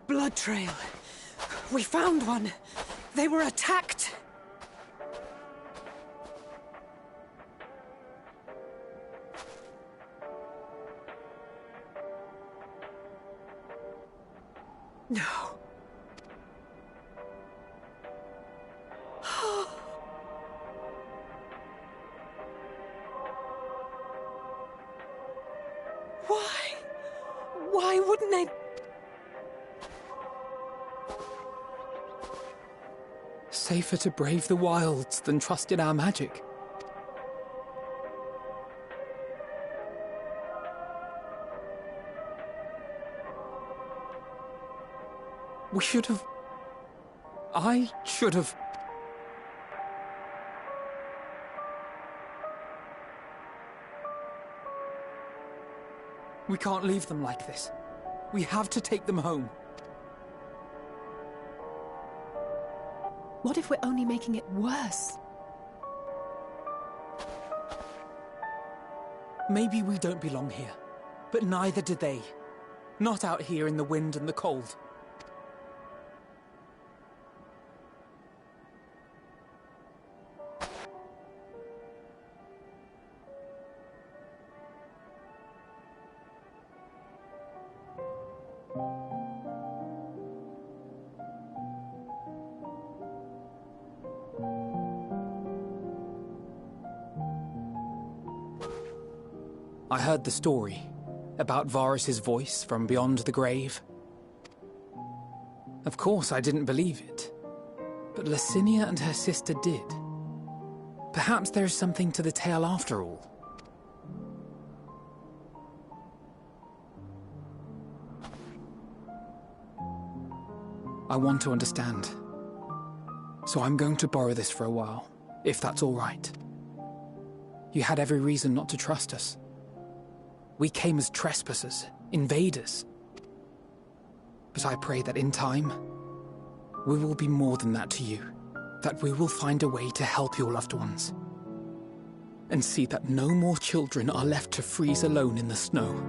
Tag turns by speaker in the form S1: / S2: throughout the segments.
S1: Blood trail. We found one. They were attacked. No. Why? Why wouldn't they?
S2: Safer to brave the wilds than trust in our magic. We should have... I should have... We can't leave them like this. We have to take them home.
S3: What if we're only making it worse?
S2: Maybe we don't belong here, but neither do they. Not out here in the wind and the cold. I heard the story about Varus's voice from beyond the grave. Of course, I didn't believe it, but Licinia and her sister did. Perhaps there is something to the tale after all. I want to understand, so I'm going to borrow this for a while, if that's all right. You had every reason not to trust us. We came as trespassers, invaders. But I pray that in time, we will be more than that to you. That we will find a way to help your loved ones. And see that no more children are left to freeze alone in the snow.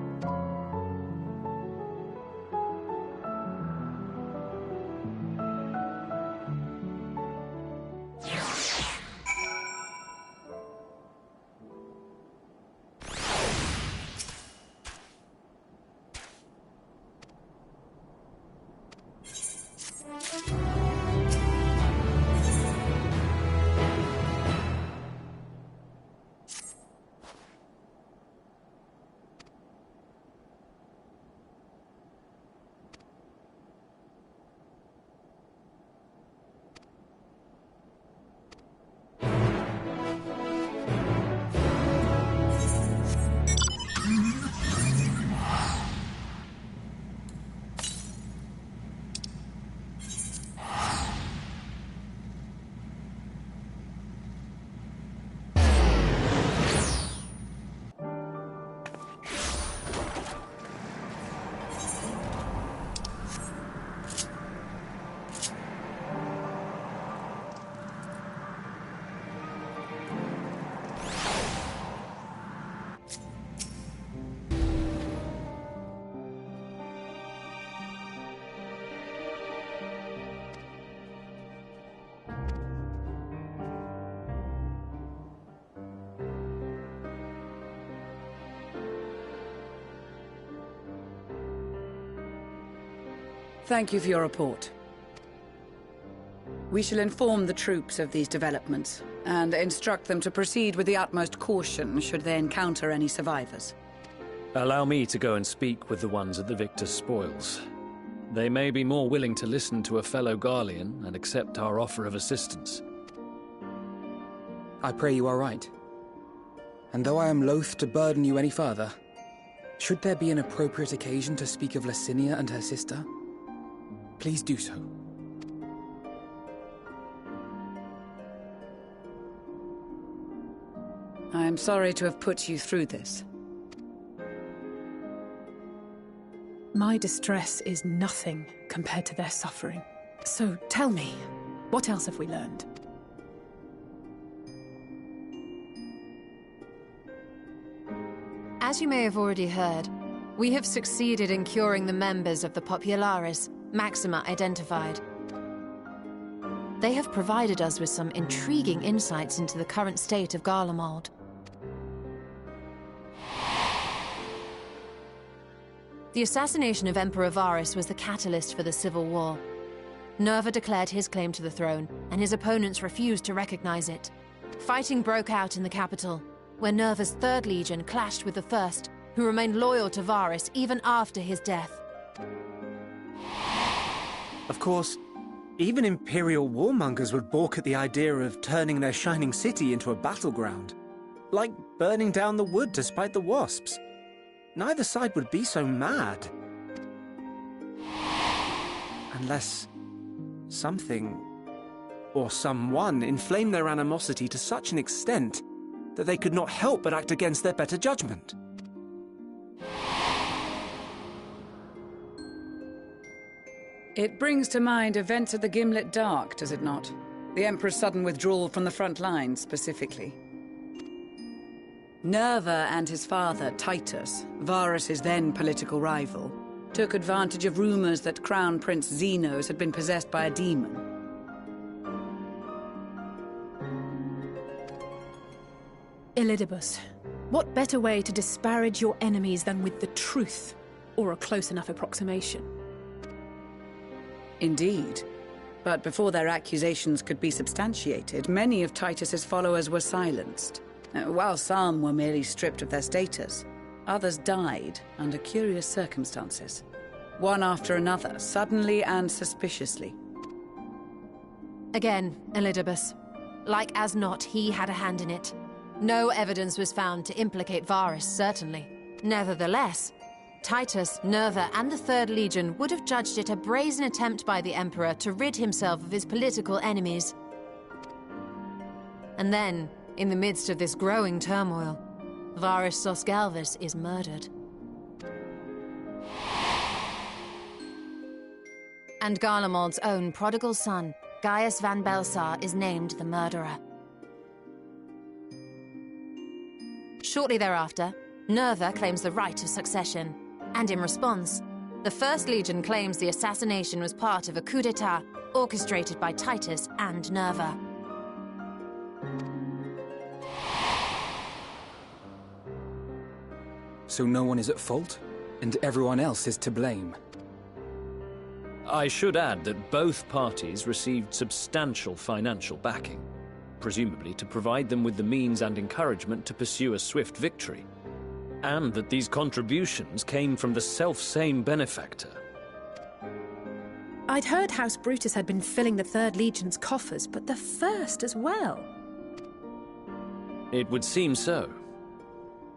S4: Thank you for your report. We shall inform the troops of these developments and instruct them to proceed with the utmost caution should they encounter any survivors.
S5: Allow me to go and speak with the ones at the victor's spoils. They may be more willing to listen to a fellow Garlean and accept our offer of assistance.
S2: I pray you are right. And though I am loath to burden you any further, should there be an appropriate occasion to speak of Licinia and her sister, please do so.
S4: I am sorry to have put you through this.
S3: My distress is nothing compared to their suffering. So tell me, what else have we learned?
S6: As you may have already heard, we have succeeded in curing the members of the Populares, Maxima identified. They have provided us with some intriguing insights into the current state of Garlemald. The assassination of Emperor Varys was the catalyst for the civil war. Nerva declared his claim to the throne, and his opponents refused to recognize it. Fighting broke out in the capital, where Nerva's Third Legion clashed with the First, who remained loyal to Varys even after his death.
S7: Of course, even Imperial warmongers would balk at the idea of turning their shining city into a battleground. Like burning down the wood to spite the wasps. Neither side would be so mad. Unless something or someone inflamed their animosity to such an extent that they could not help but act against their better judgment.
S4: It brings to mind events at the Gimlet Dark, does it not? The Emperor's sudden withdrawal from the front lines, specifically. Nerva and his father, Titus, Varys' then political rival, took advantage of rumors that Crown Prince Xenos had been possessed by a demon.
S3: Elidibus, what better way to disparage your enemies than with the truth, or a close enough approximation?
S4: Indeed. But before their accusations could be substantiated, many of Titus's followers were silenced. While some were merely stripped of their status, others died under curious circumstances. One after another, suddenly and suspiciously.
S6: Again, Elidibus. Like as not, he had a hand in it. No evidence was found to implicate Varys, certainly. Nevertheless, Titus, Nerva, and the Third Legion would have judged it a brazen attempt by the Emperor to rid himself of his political enemies. And then, in the midst of this growing turmoil, Varys Sosgalvis is murdered. And Garlemald's own prodigal son, Gaius van Belsar, is named the murderer. Shortly thereafter, Nerva claims the right of succession, and in response, the First Legion claims the assassination was part of a coup d'etat orchestrated by Titus and Nerva.
S2: So no one is at fault, and everyone else is to blame.
S5: I should add that both parties received substantial financial backing, presumably to provide them with the means and encouragement to pursue a swift victory, and that these contributions came from the self-same benefactor.
S3: I'd heard House Brutus had been filling the Third Legion's coffers, but the First as well.
S5: It would seem so.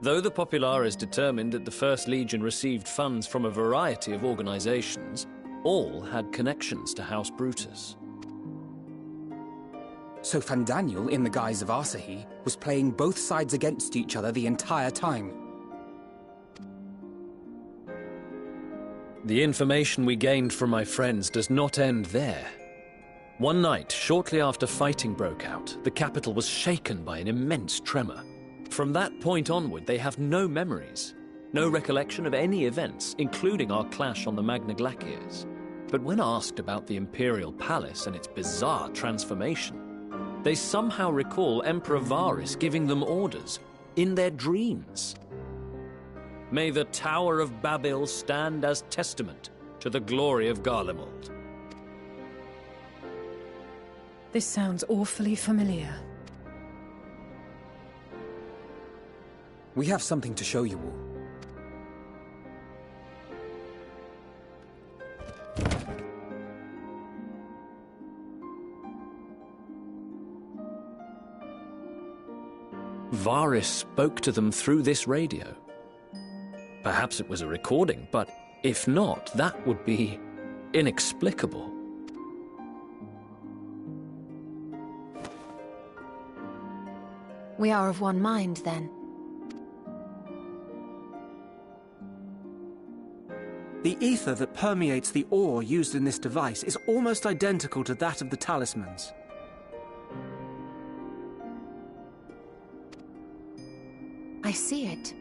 S5: Though the Populares determined that the First Legion received funds from a variety of organizations, all had connections to House Brutus.
S2: So Fandaniel, in the guise of Asahi, was playing both sides against each other the entire time.
S5: The information we gained from my friends does not end there. One night, shortly after fighting broke out, the capital was shaken by an immense tremor. From that point onward, they have no memories, no recollection of any events, including our clash on the Magna Glaciers. But when asked about the Imperial Palace and its bizarre transformation, they somehow recall Emperor Varys giving them orders in their dreams. May the Tower of Babil stand as testament to the glory of Garlemald.
S3: This sounds awfully familiar.
S2: We have something to show you all.
S5: Varys spoke to them through this radio. Perhaps it was a recording, but if not, that would be inexplicable.
S6: We are of one mind, then.
S7: The ether that permeates the ore used in this device is almost identical to that of the talismans.
S6: I see it.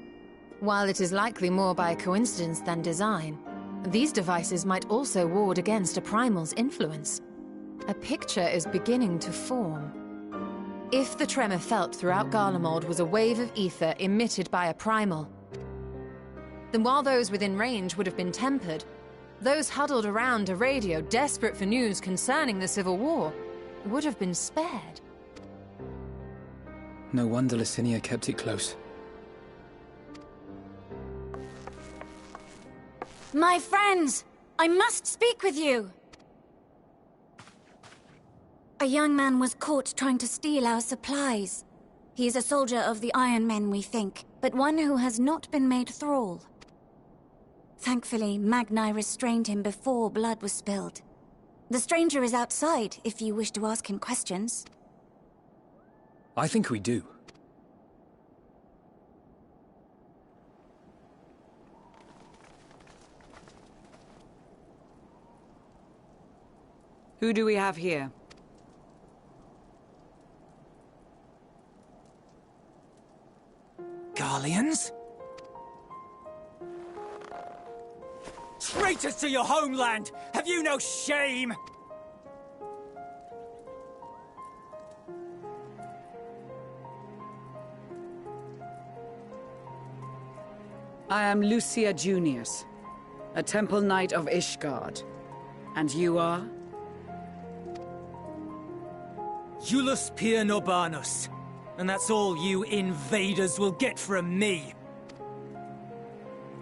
S6: While it is likely more by coincidence than design, These devices might also ward against a primal's influence. A picture is beginning to form. If the tremor felt throughout Garlemald was a wave of ether emitted by a primal, then while those within range would have been tempered, those huddled around a radio desperate for news concerning the Civil War would have been spared.
S2: No wonder Licinia kept it close.
S8: My friends! I must speak with you! A young man was caught trying to steal our supplies. He is a soldier of the Iron Men, we think, but one who has not been made thrall. Thankfully, Magni restrained him before blood was spilled. The stranger is outside, if you wish to ask him questions.
S2: I think we do.
S4: Who do we have here?
S9: Garleans? Traitors to your homeland! Have you no shame?
S4: I am Lucia Junius, a Temple Knight of Ishgard. And you are?
S9: Iulus Pier Norbanus. And that's all you invaders will get from me.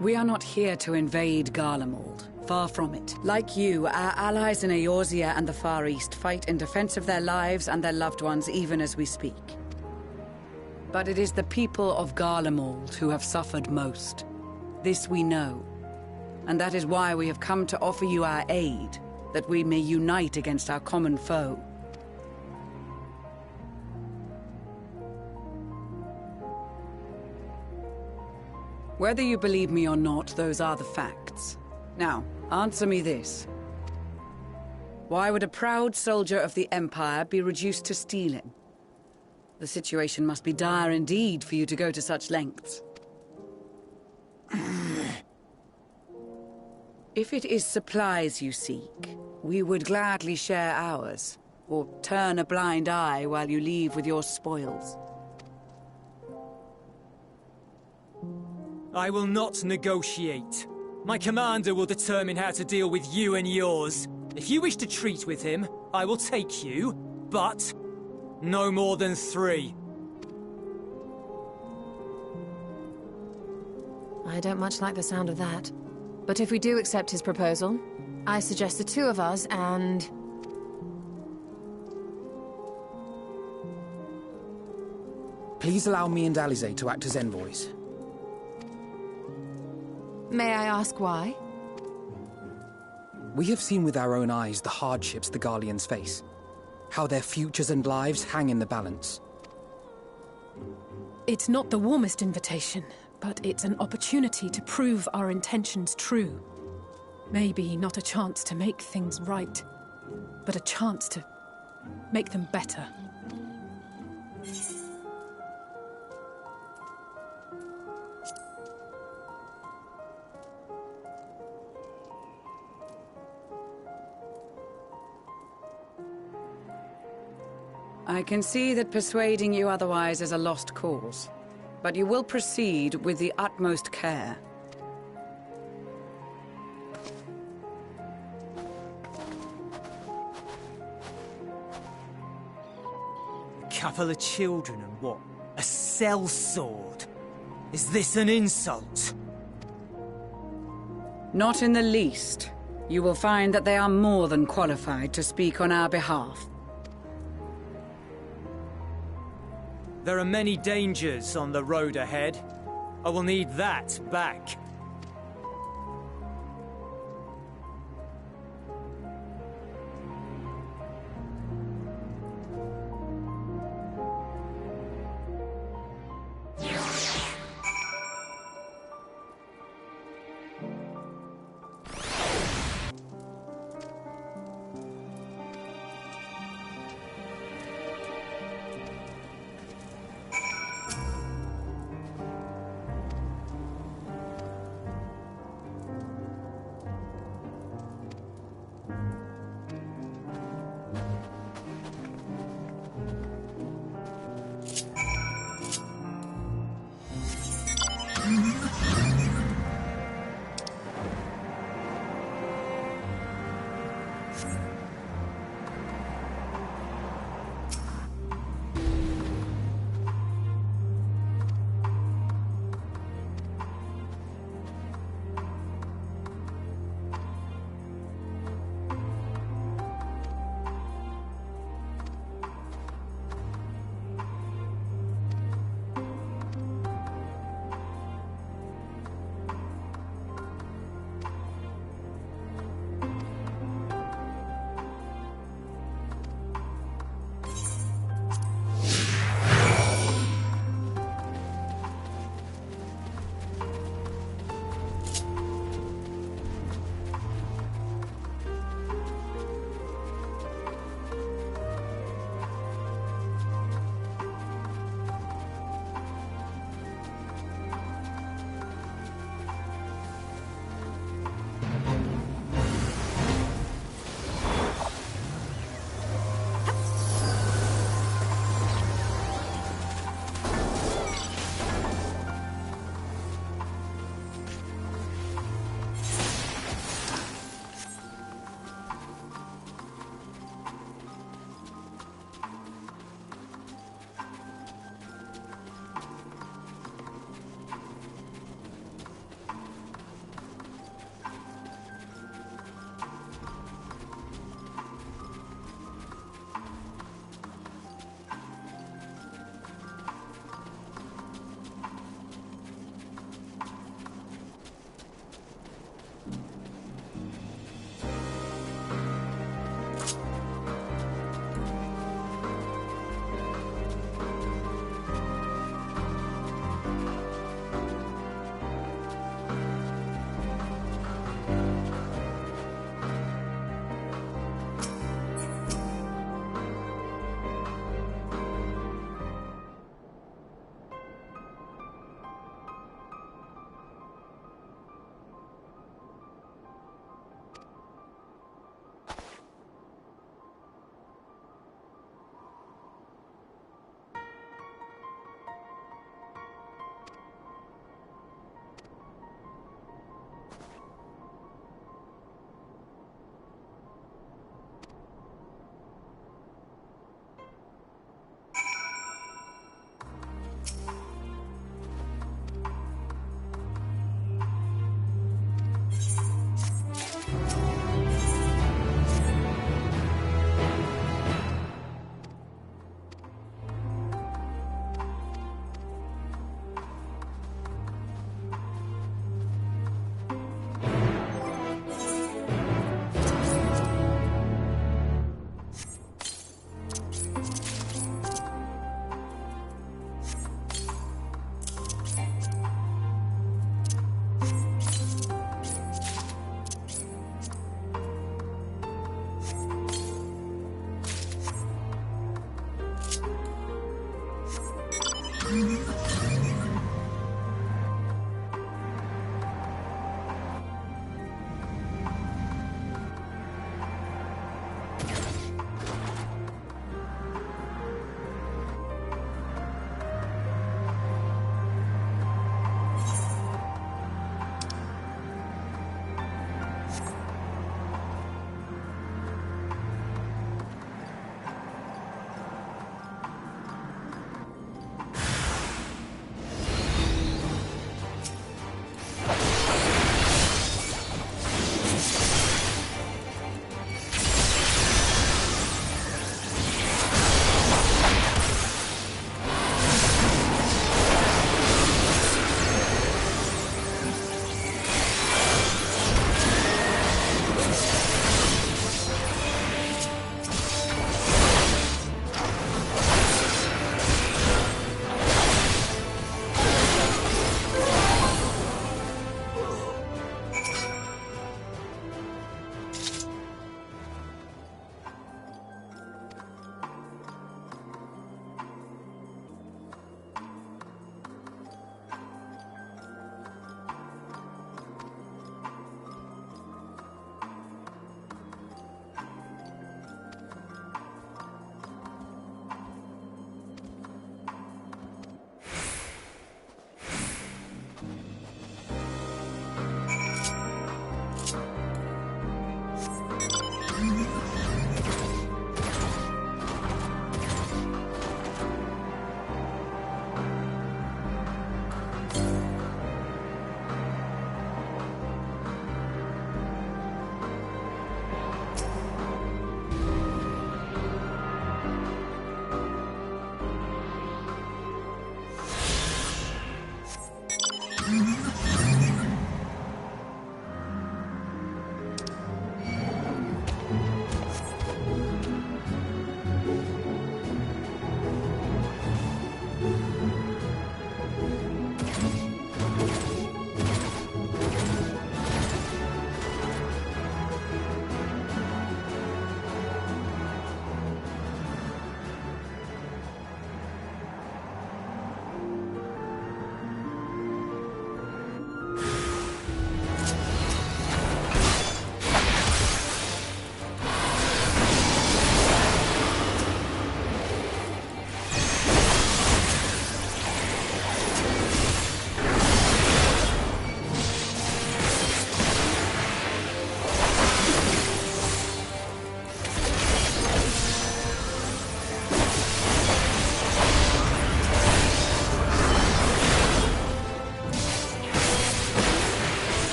S4: We are not here to invade Garlemald. Far from it. Like you, our allies in Eorzea and the Far East fight in defense of their lives and their loved ones even as we speak. But it is the people of Garlemald who have suffered most. This we know. And that is why we have come to offer you our aid, that we may unite against our common foe. Whether you believe me or not, those are the facts. Now, answer me this. Why would a proud soldier of the Empire be reduced to stealing? The situation must be dire indeed for you to go to such lengths. If it is supplies you seek, we would gladly share ours, or turn a blind eye while you leave with your spoils.
S9: I will not negotiate. My commander will determine how to deal with you and yours. If you wish to treat with him, I will take you, but no more than 3.
S6: I don't much like the sound of that. But if we do accept his proposal, I suggest the 2 of us and...
S2: Please allow me and Alisaie to act as envoys.
S6: May I ask why?
S2: We have seen with our own eyes the hardships the Garleans face. How their futures and lives hang in the balance.
S3: It's not the warmest invitation, but it's an opportunity to prove our intentions true. Maybe not a chance to make things right, but a chance to make them better.
S4: I can see that persuading you otherwise is a lost cause, but you will proceed with the utmost care.
S9: Couple of children and what? A sellsword? Is this an insult?
S4: Not in the least. You will find that they are more than qualified to speak on our behalf.
S9: There are many dangers on the road ahead. I will need that back.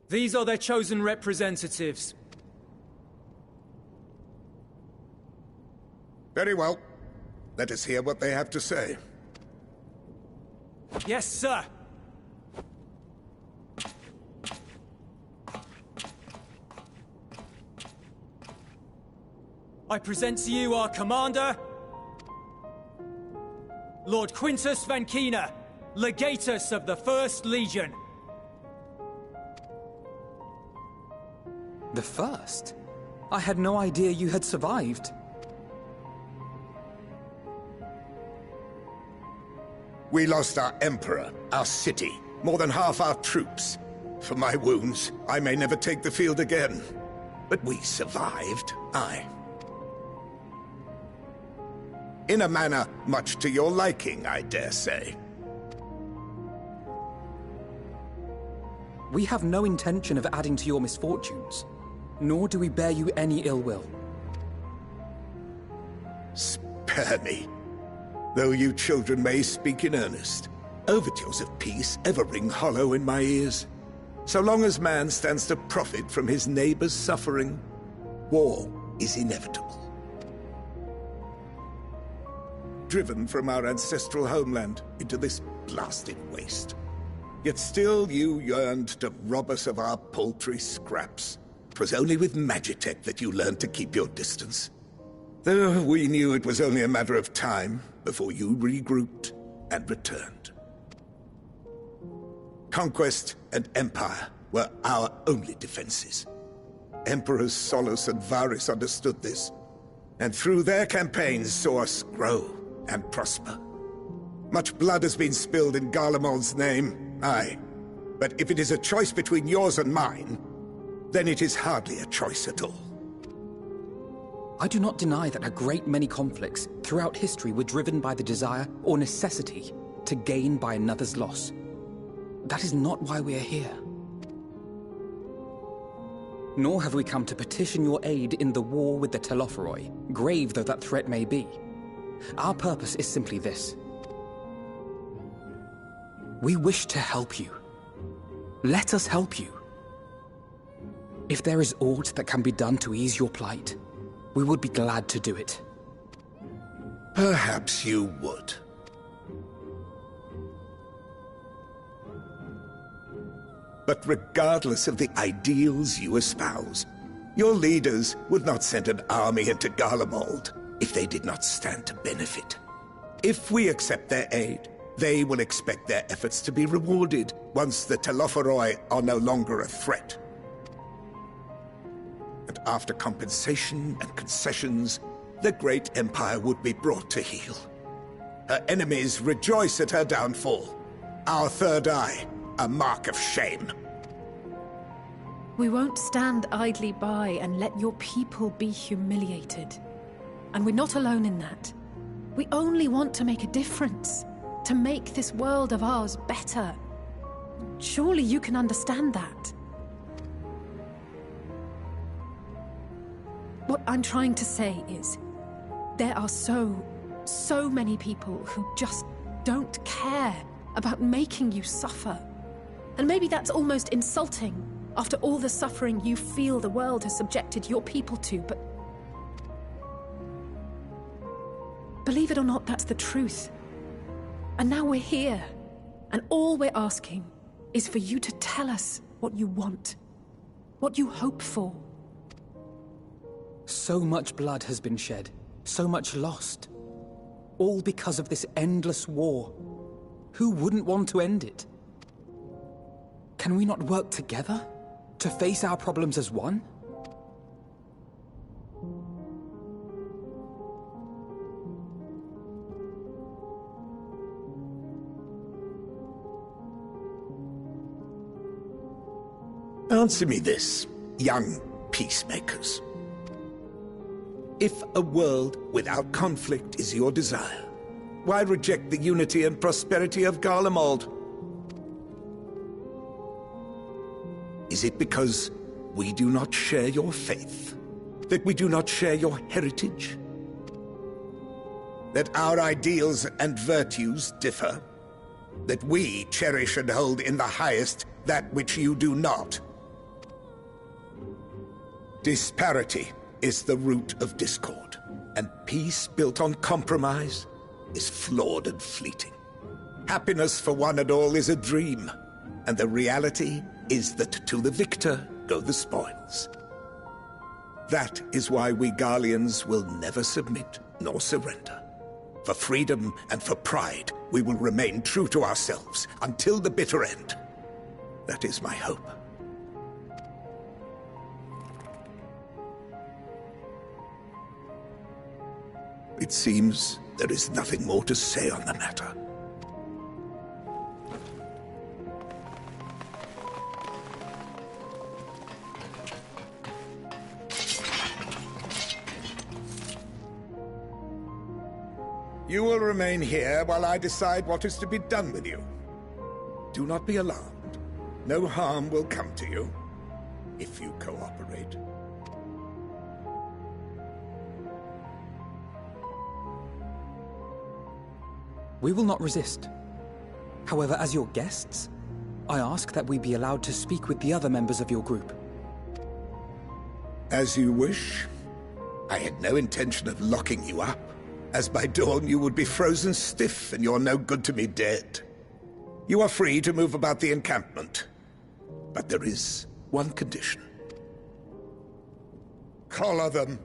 S9: These are their chosen representatives.
S10: Very well. Let us hear what they have to say.
S9: Yes, sir. I present to you our commander, Lord Quintus Vankina, Legatus of the First Legion.
S2: The first? I had no idea you had survived.
S10: We lost our Emperor, our city, more than half our troops. For my wounds, I may never take the field again. But we survived, aye. In a manner much to your liking, I dare say.
S2: We have no intention of adding to your misfortunes, nor do we bear you any ill will.
S10: Spare me. Though you children may speak in earnest, overtures of peace ever ring hollow in my ears. So long as man stands to profit from his neighbor's suffering, war is inevitable. Driven from our ancestral homeland into this blasted waste. Yet still you yearned to rob us of our paltry scraps. 'Twas only with Magitech that you learned to keep your distance. Though we knew it was only a matter of time before you regrouped and returned. Conquest and Empire were our only defenses. Emperors Solus and Varys understood this, and through their campaigns saw us grow and prosper. Much blood has been spilled in Garlemald's name, aye. But if it is a choice between yours and mine, then it is hardly a choice at all.
S2: I do not deny that a great many conflicts throughout history were driven by the desire or necessity to gain by another's loss. That is not why we are here. Nor have we come to petition your aid in the war with the Telophoroi, grave though that threat may be. Our purpose is simply this. We wish to help you. Let us help you. If there is aught that can be done to ease your plight, we would be glad to do it.
S10: Perhaps you would. But regardless of the ideals you espouse, your leaders would not send an army into Garlemald if they did not stand to benefit. If we accept their aid, they will expect their efforts to be rewarded once the Telophoroi are no longer a threat. And after compensation and concessions, the great empire would be brought to heel. Her enemies rejoice at her downfall. Our third eye, a mark of shame.
S3: We won't stand idly by and let your people be humiliated. And we're not alone in that. We only want to make a difference, to make this world of ours better. Surely you can understand that. What I'm trying to say is, there are so many people who just don't care about making you suffer. And maybe that's almost insulting after all the suffering you feel the world has subjected your people to, but believe it or not, that's the truth. And now we're here, and all we're asking is for you to tell us what you want, what you hope for.
S2: So much blood has been shed, so much lost. All because of this endless war. Who wouldn't want to end it? Can we not work together to face our problems as one?
S10: Answer me this, young peacemakers. If a world without conflict is your desire, why reject the unity and prosperity of Garlemald? Is it because we do not share your faith? That we do not share your heritage? That our ideals and virtues differ? That we cherish and hold in the highest that which you do not? Disparity is the root of discord, and peace built on compromise is flawed and fleeting. Happiness for one and all is a dream, and the reality is that to the victor go the spoils. That is why we Garleans will never submit nor surrender. For freedom and for pride, we will remain true to ourselves until the bitter end. That is my hope. It seems there is nothing more to say on the matter. You will remain here while I decide what is to be done with you. Do not be alarmed. No harm will come to you, if you cooperate.
S2: We will not resist. However, as your guests, I ask that we be allowed to speak with the other members of your group.
S10: As you wish. I had no intention of locking you up, as by dawn you would be frozen stiff and you're no good to me dead. You are free to move about the encampment, but there is one condition. Collar them.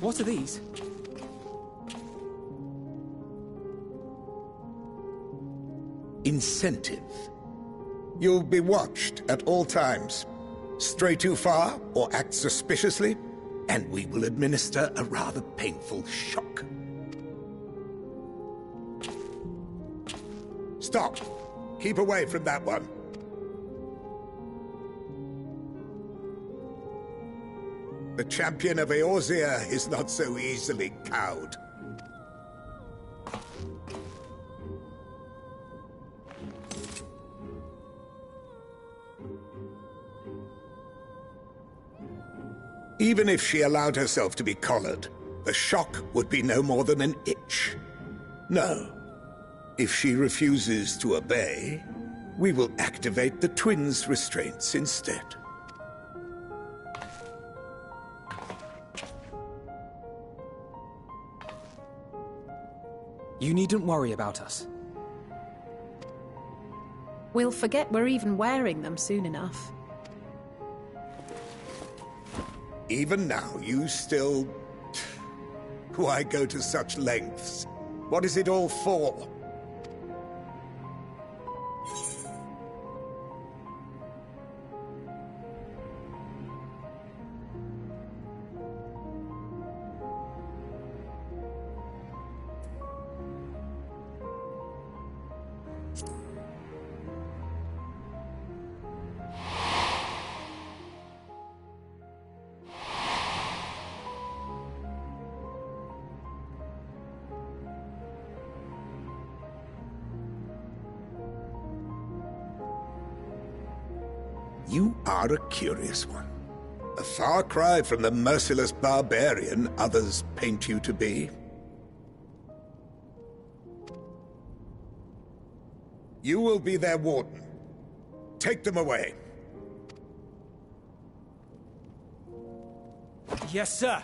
S2: What are these?
S10: Incentive. You'll be watched at all times. Stray too far or act suspiciously, and we will administer a rather painful shock. Stop! Keep away from that one. The champion of Eorzea is not so easily cowed. Even if she allowed herself to be collared, the shock would be no more than an itch. No. If she refuses to obey, we will activate the twins' restraints instead.
S2: You needn't worry about us.
S3: We'll forget we're even wearing them soon enough.
S10: Even now, you still... Why go to such lengths? What is it all for? You are a curious one. A far cry from the merciless barbarian others paint you to be. You will be their warden. Take them away.
S9: Yes, sir.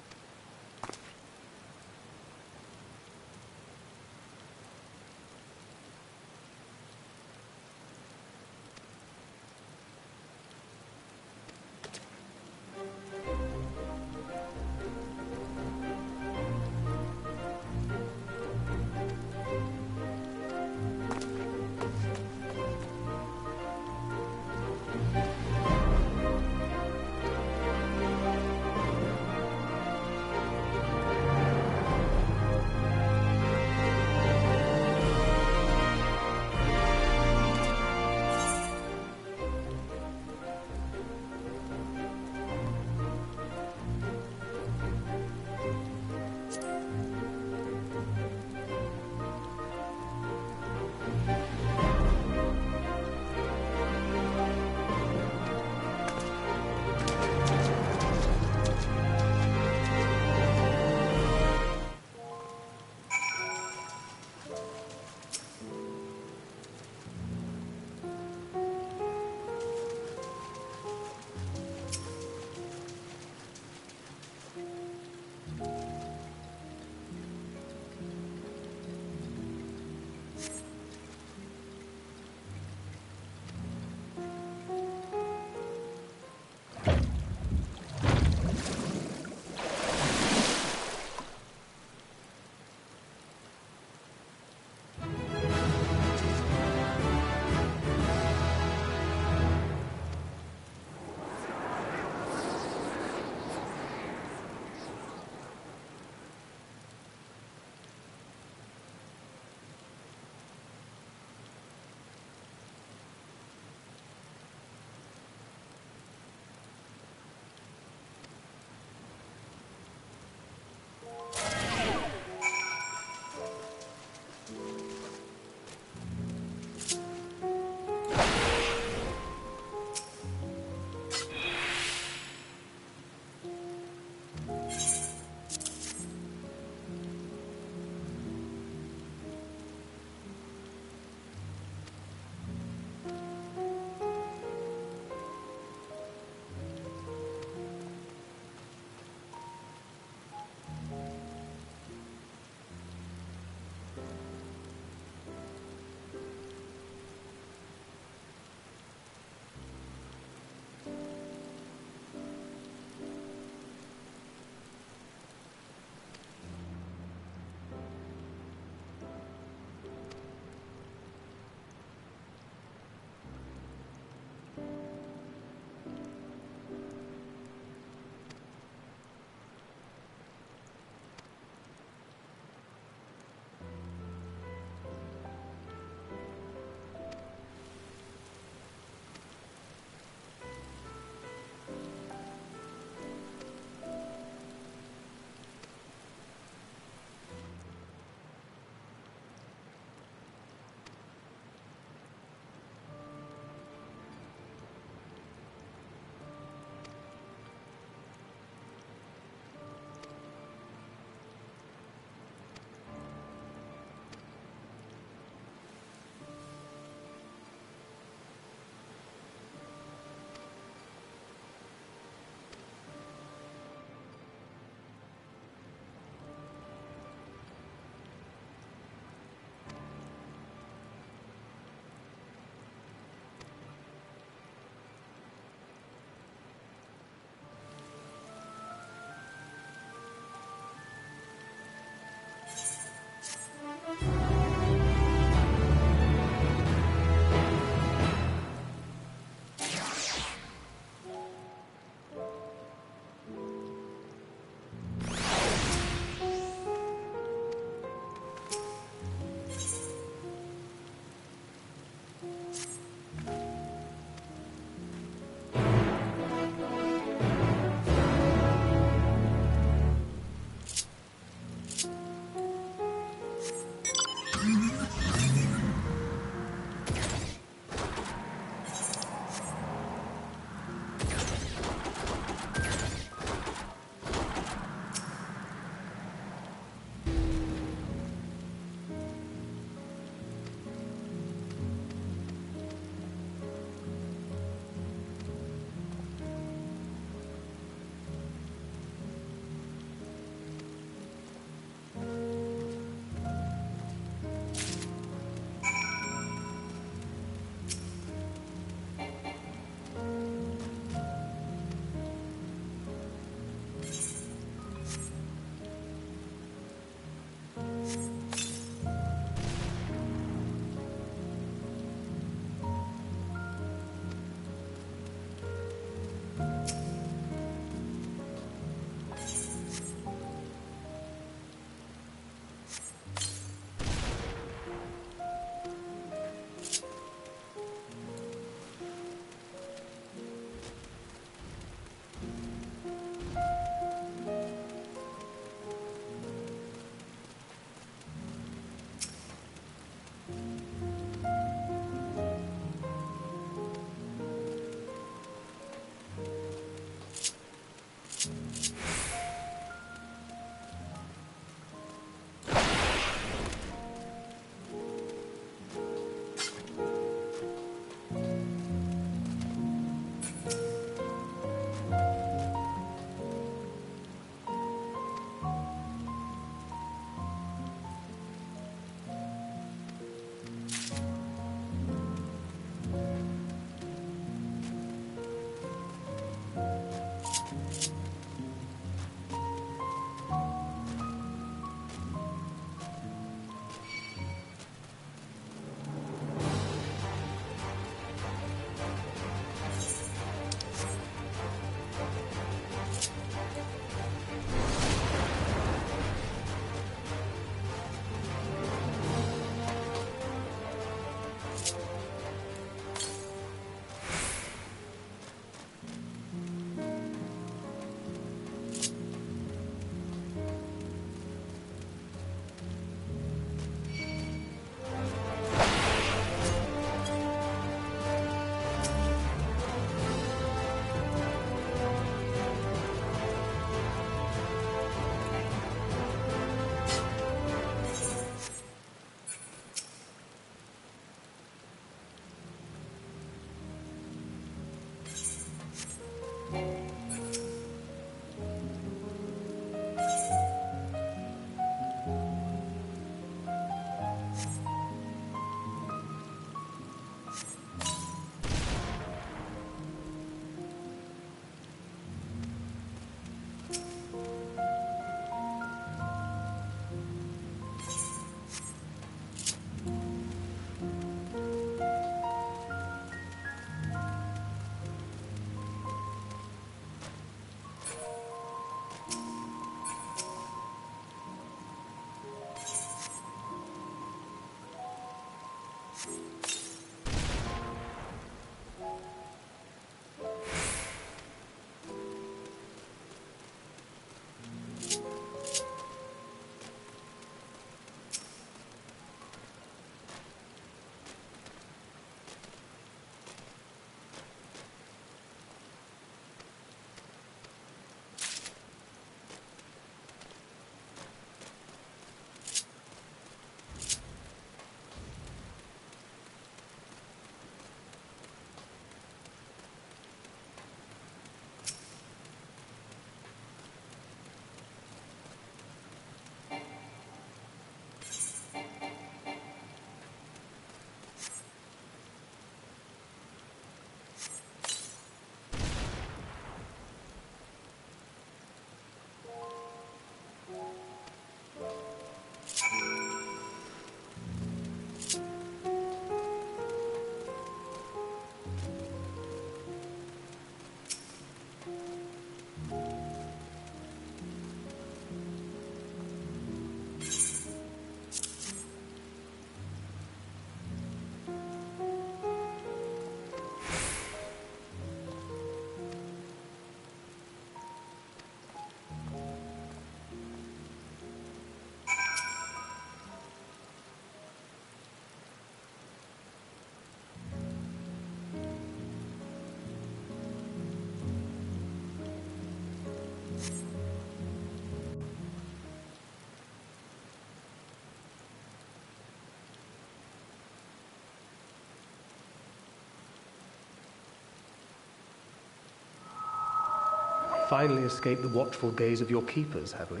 S11: finally escaped the watchful gaze of your keepers, have we?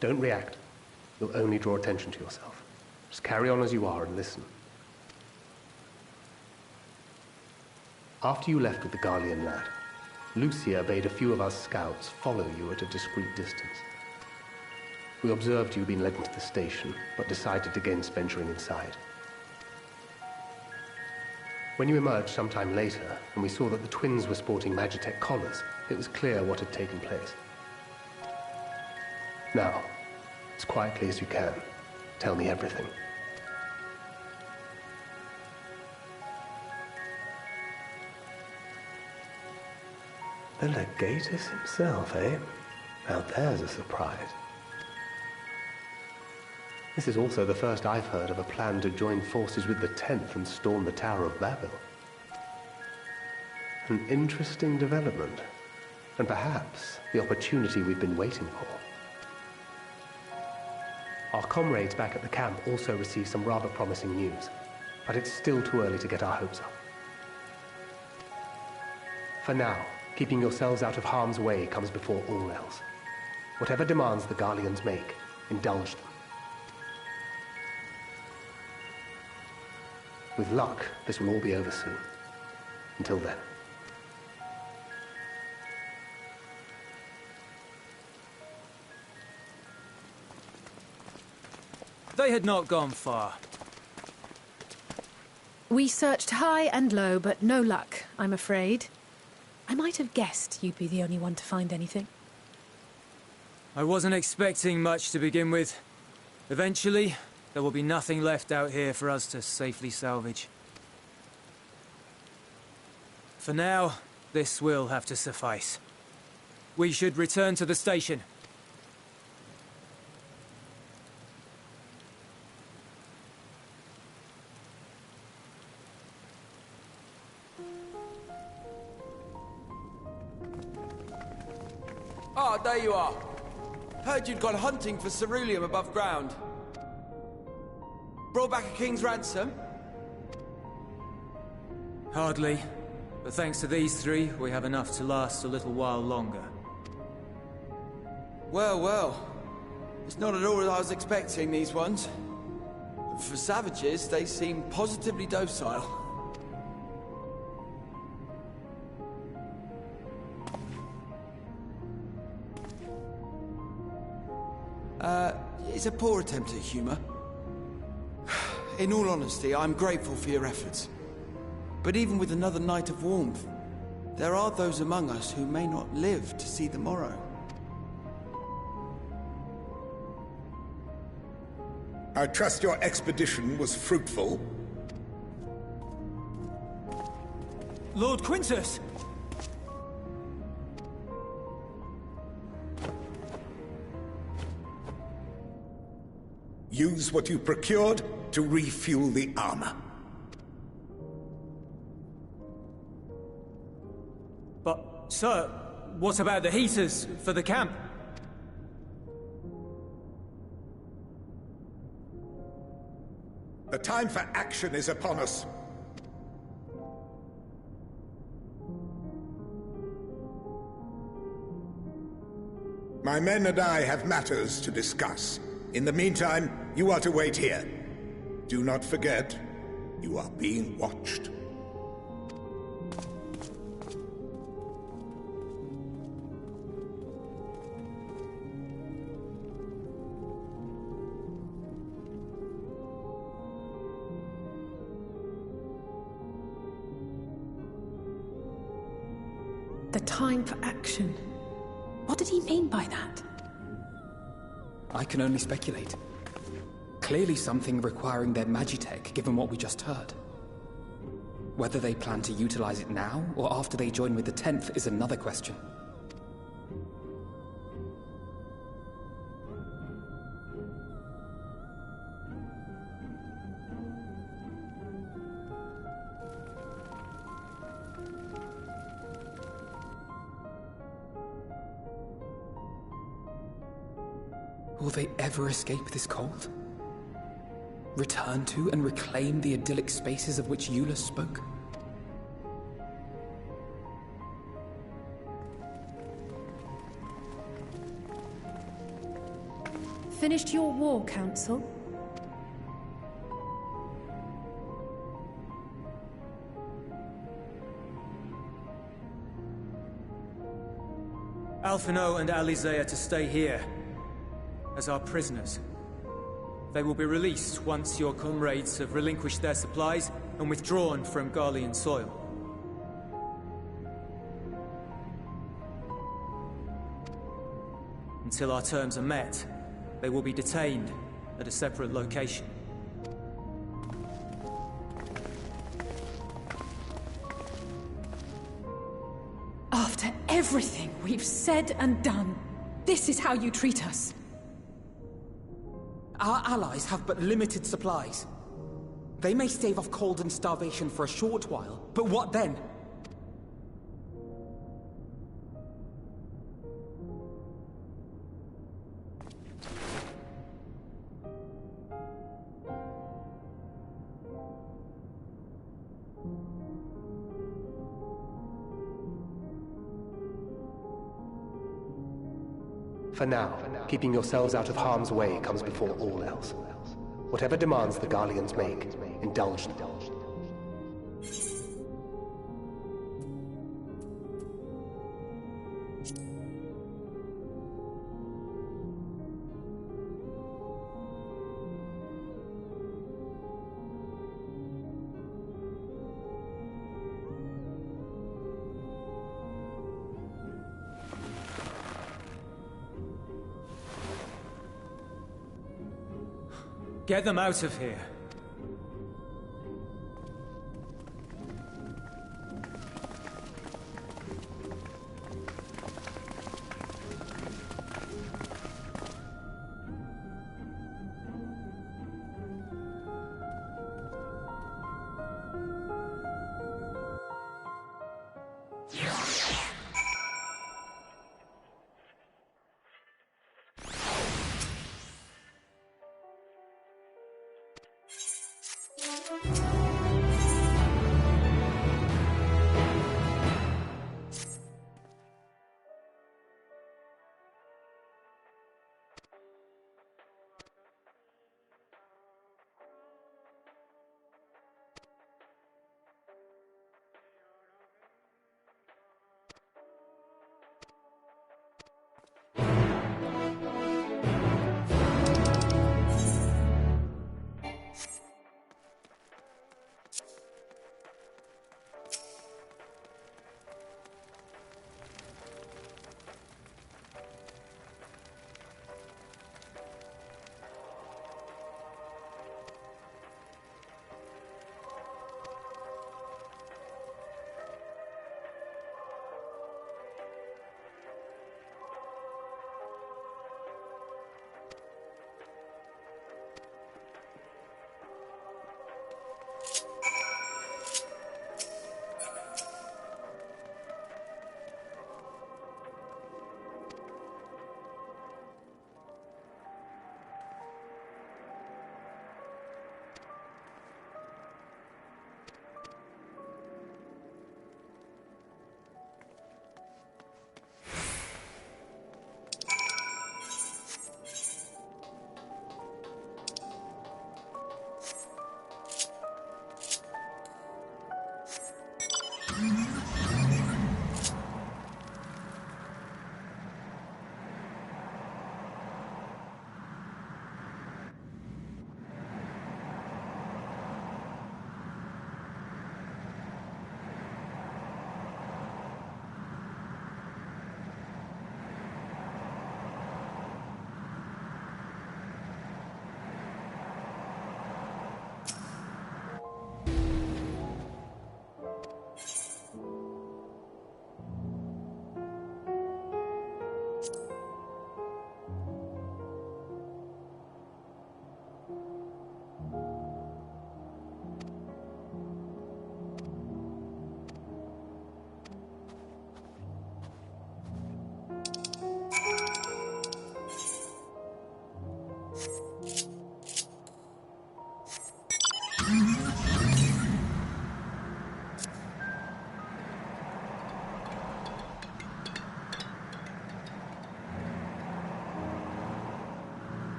S11: Don't react. You'll only draw attention to yourself. Just carry on as you are and listen. After you left with the Garlean lad, Lucia bade a few of us scouts follow you at a discreet distance. We observed you being led into the station, but decided against venturing inside. When you emerged sometime later, and we saw that the twins were sporting Magitech collars, it was clear what had taken place. Now, as quietly as you can, tell me everything. The Legatus himself, eh? Now there's a surprise. This is also the first I've heard of a plan to join forces with the 10th and storm the Tower of Babel. An interesting development, and perhaps the opportunity we've been waiting for. Our comrades back at the camp also received some rather promising news, but it's still too early to get our hopes up. For now, keeping yourselves out of harm's way comes before all else. Whatever demands the Garleans make, indulge them. With luck, this will all be over soon. Until then.
S9: They had not gone far.
S3: We searched high and low, but no luck, I'm afraid. I might have guessed you'd be the only one to find anything.
S9: I wasn't expecting much to begin with. Eventually, there will be nothing left out here for us to safely salvage. For now, this will have to suffice. We should return to the station.
S12: Ah, there you are. Heard you'd gone hunting for ceruleum above ground. Brought back a king's ransom?
S9: Hardly. But thanks to these three, we have enough to last a little while longer.
S12: Well, well. It's not at all as I was expecting, these ones. For savages, they seem positively docile. It's a poor attempt at humor. In all honesty, I'm grateful for your efforts. But even with another night of warmth, there are those among us who may not live to see the morrow.
S10: I trust your expedition was fruitful.
S9: Lord Quintus!
S10: Use what you procured to refuel the armor.
S9: But, sir, what about the heaters for the camp?
S10: The time for action is upon us. My men and I have matters to discuss. In the meantime, you are to wait here. Do not forget, you are being watched.
S3: The time for action. What did he mean by that?
S2: I can only speculate. Clearly something requiring their Magitech, given what we just heard. Whether they plan to utilize it now, or after they join with the 10th, is another question. Will they ever escape this cold? Return to and reclaim the idyllic spaces of which Eula spoke?
S3: finished your war, Council?
S9: Alphinaud and Alizé are to stay here, as our prisoners. They will be released once your comrades have relinquished their supplies and withdrawn from Garlean soil. Until our terms are met, they will be detained at a separate location.
S3: After everything we've said and done, this is how you treat us.
S13: Our allies have but limited supplies. They may stave off cold and starvation for a short while, but what then?
S11: For now, keeping yourselves out of harm's way comes before all else. Whatever demands the Garleans make, indulge them.
S9: Get them out of here.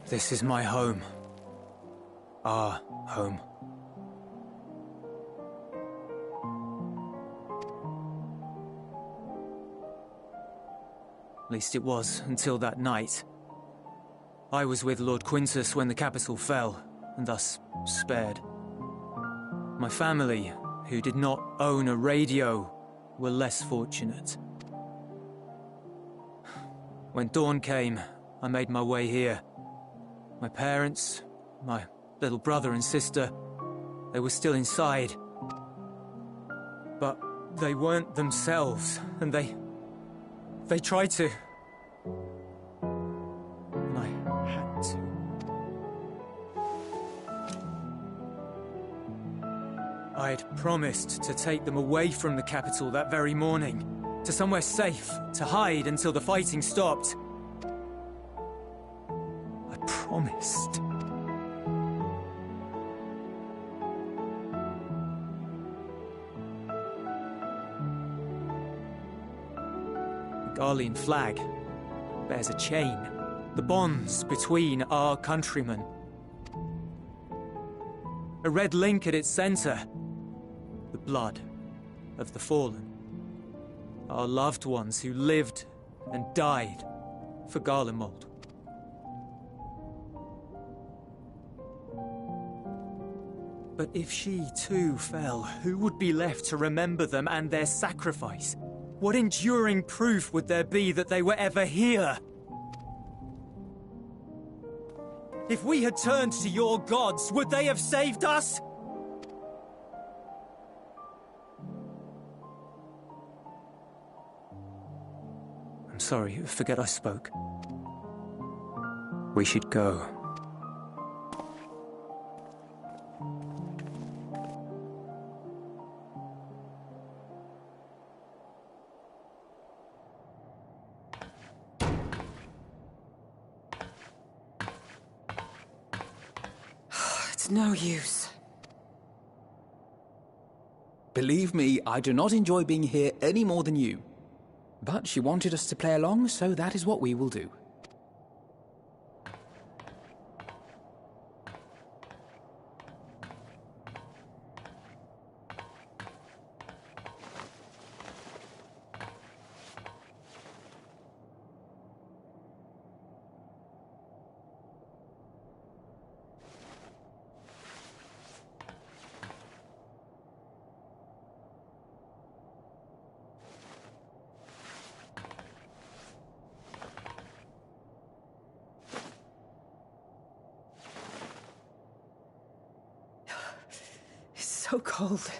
S9: This is my home. Our home. At least it was, until that night. I was with Lord Quintus when the capital fell, and thus spared. My family, who did not own a radio, were less fortunate. When dawn came, I made my way here. My parents, my little brother and sister, they were still inside. But they weren't themselves, and they tried to. And I had to. I'd promised to take them away from the capital that very morning, to somewhere safe, to hide until the fighting stopped. I promised. The Garlean flag bears a chain, the bonds between our countrymen. A red link at its center, the blood of the fallen. Our loved ones who lived and died for Garlemald. But if she too fell, who would be left to remember them and their sacrifice? What enduring proof would there be that they were ever here? If we had turned to your gods, would they have saved us? I'm sorry, forget I spoke. We should go.
S1: It's no use.
S2: Believe me, I do not enjoy being here any more than you. But she wanted us to play along, so that is what we will do.
S1: So cold.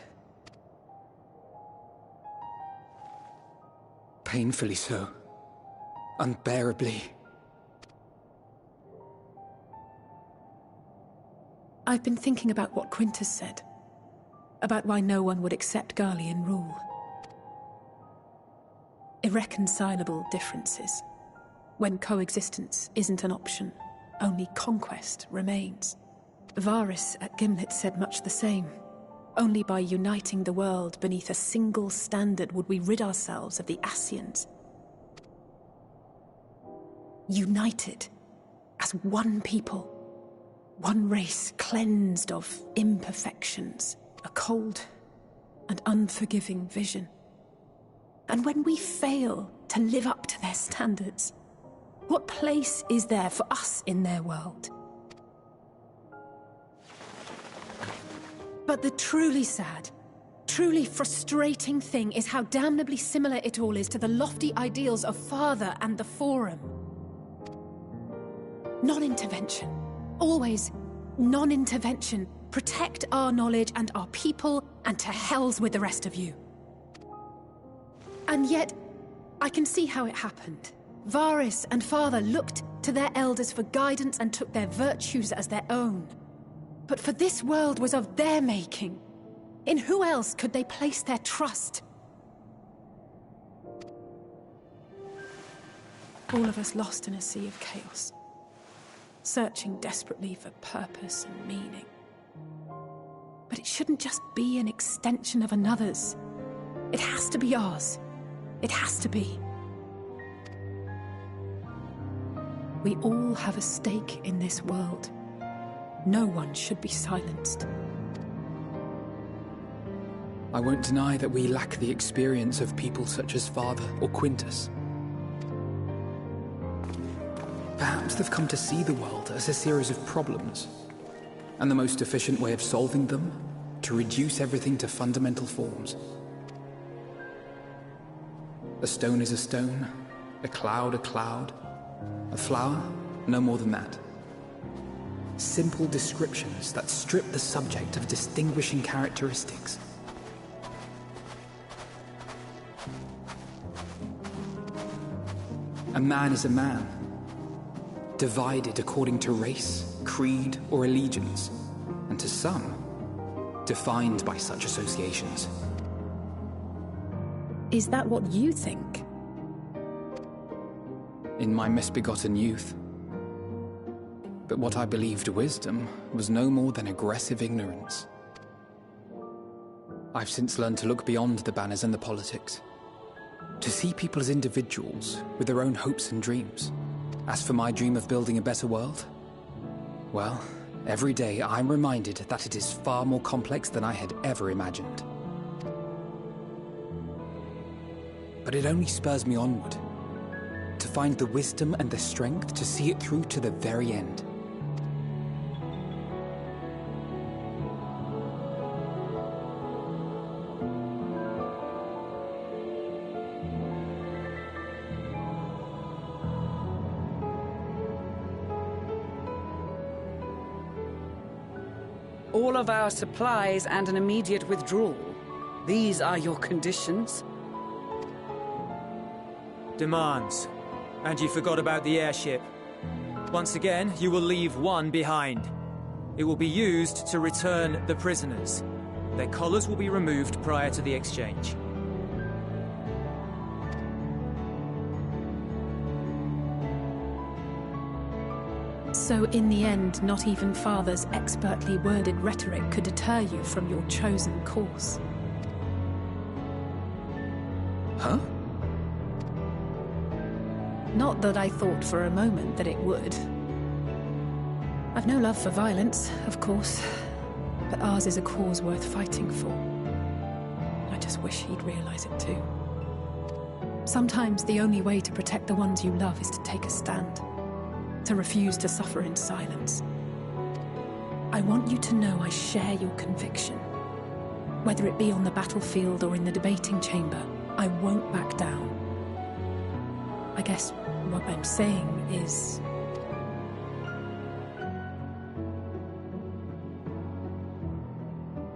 S2: Painfully so. Unbearably.
S3: I've been thinking about what Quintus said. About why no one would accept Garlean rule. Irreconcilable differences. When coexistence isn't an option, only conquest remains. Varys at Gimlet said much the same. Only by uniting the world beneath a single standard would we rid ourselves of the Ascians. United as one people, one race cleansed of imperfections, a cold and unforgiving vision. And when we fail to live up to their standards, what place is there for us in their world? But the truly sad, truly frustrating thing is how damnably similar it all is to the lofty ideals of Father and the Forum. Non-intervention. Always non-intervention. Protect our knowledge and our people, and to hells with the rest of you. And yet, I can see how it happened. Varys and Father looked to their elders for guidance and took their virtues as their own. But for this world was of their making. In who else could they place their trust? All of us lost in a sea of chaos. Searching desperately for purpose and meaning. But it shouldn't just be an extension of another's. It has to be ours. It has to be. We all have a stake in this world. No one should be silenced.
S2: I won't deny that we lack the experience of people such as Father or Quintus. Perhaps they've come to see the world as a series of problems, and the most efficient way of solving them, to reduce everything to fundamental forms. A stone is a stone, a cloud, a flower, no more than that. Simple descriptions that strip the subject of distinguishing characteristics. A man is a man, divided according to race, creed, or allegiance, and to some, defined by such associations.
S3: Is that what you think?
S2: In my misbegotten youth. But what I believed wisdom was no more than aggressive ignorance. I've since learned to look beyond the banners and the politics, to see people as individuals with their own hopes and dreams. As for my dream of building a better world, well, every day I'm reminded that it is far more complex than I had ever imagined. But it only spurs me onward, to find the wisdom and the strength to see it through to the very end.
S4: All of our supplies and an immediate withdrawal. These are your conditions?
S9: Demands. And you forgot about the airship. Once again, you will leave one behind. It will be used to return the prisoners. Their collars will be removed prior to the exchange.
S3: So in the end, not even Father's expertly worded rhetoric could deter you from your chosen course.
S2: Huh?
S3: Not that I thought for a moment that it would. I've no love for violence, of course, but ours is a cause worth fighting for. I just wish he'd realize it too. Sometimes the only way to protect the ones you love is to take a stand. To refuse to suffer in silence. I want you to know I share your conviction. Whether it be on the battlefield or in the debating chamber, I won't back down. I guess what I'm saying is...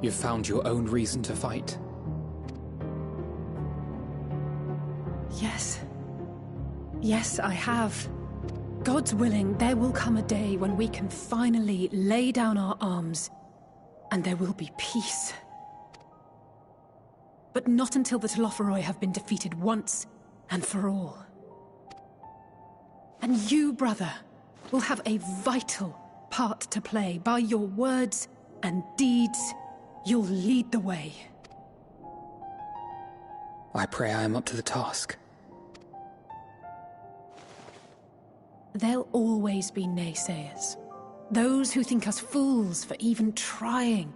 S2: You've found your own reason to fight.
S3: Yes. Yes, I have. God's willing, there will come a day when we can finally lay down our arms, and there will be peace. But not until the Telophoroi have been defeated once and for all. And you, brother, will have a vital part to play. By your words and deeds, you'll lead the way.
S2: I pray I am up to the task.
S3: There'll always be naysayers. Those who think us fools for even trying.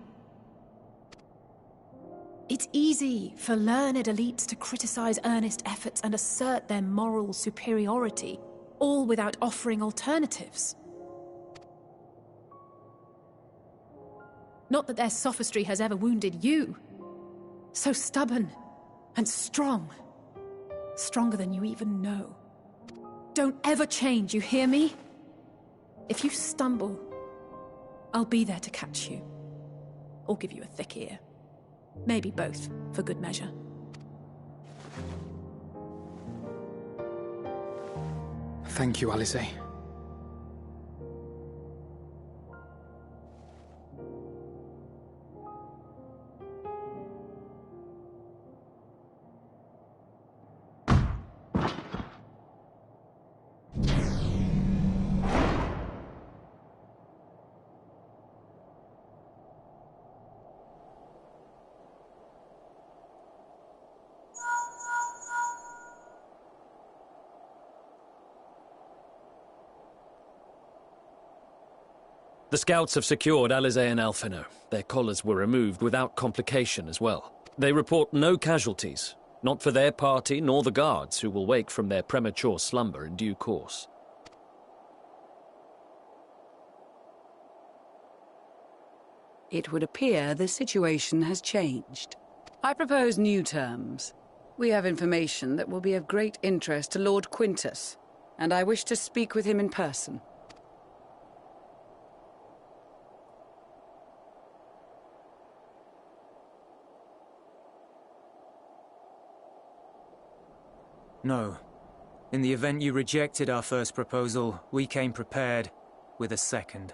S3: It's easy for learned elites to criticize earnest efforts and assert their moral superiority, all without offering alternatives. Not that their sophistry has ever wounded you. So stubborn and strong. Stronger than you even know. Don't ever change, you hear me? If you stumble, I'll be there to catch you. Or give you a thick ear. Maybe both, for good measure.
S2: Thank you, Alice.
S5: The scouts have secured Alizé and Alphino. Their collars were removed without complication as well. They report no casualties, not for their party nor the guards, who will wake from their premature slumber in due course.
S4: It would appear the situation has changed. I propose new terms. We have information that will be of great interest to Lord Quintus, and I wish to speak with him in person.
S9: No. In the event you rejected our first proposal, we came prepared with a second.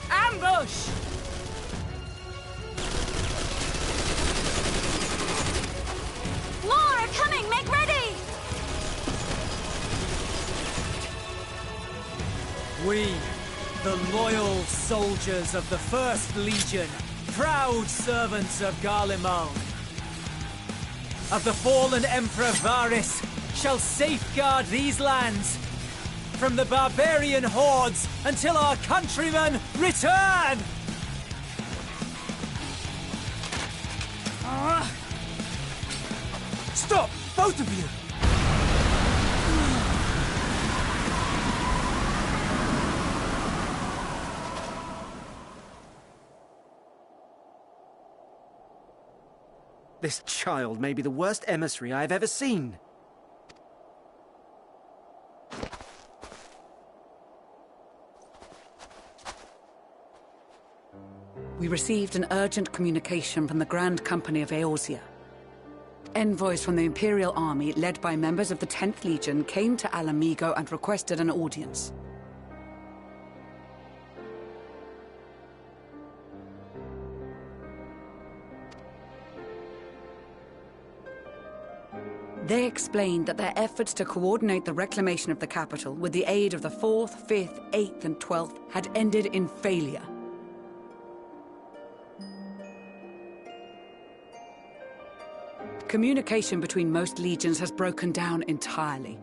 S4: Ambush!
S8: More are coming! Make ready!
S9: We, the loyal soldiers of the First Legion, proud servants of Garlemald, of the fallen Emperor Varys, shall safeguard these lands from the barbarian hordes until our countrymen return!
S13: Stop! Both of you!
S7: This child may be the worst emissary I have ever seen.
S4: We received an urgent communication from the Grand Company of Eorzea. Envoys from the Imperial Army, led by members of the 10th Legion, came to Ala Mhigo and requested an audience. They explained that their efforts to coordinate the reclamation of the capital with the aid of the 4th, 5th, 8th and 12th had ended in failure. Communication between most legions has broken down entirely.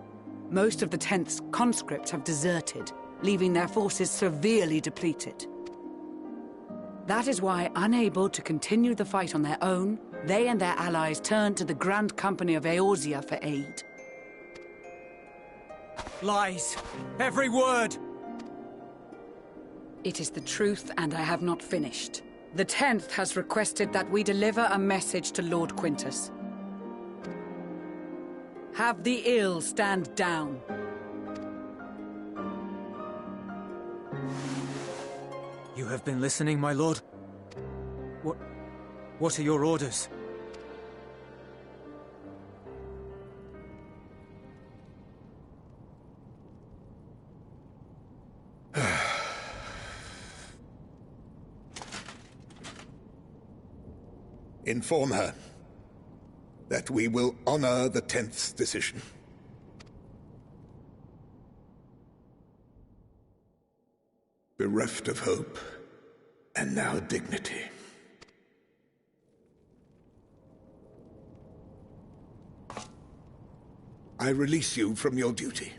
S4: Most of the 10th's conscripts have deserted, leaving their forces severely depleted. That is why, unable to continue the fight on their own, they and their allies turned to the Grand Company of Eorzea for aid.
S9: Lies! Every word!
S4: It is the truth, and I have not finished. The 10th has requested that we deliver a message to Lord Quintus. Have the ill stand down.
S9: You have been listening, my lord? What are your orders?
S10: Inform her that we will honor the 10th's decision. Bereft of hope, and now dignity. I release you from your duty.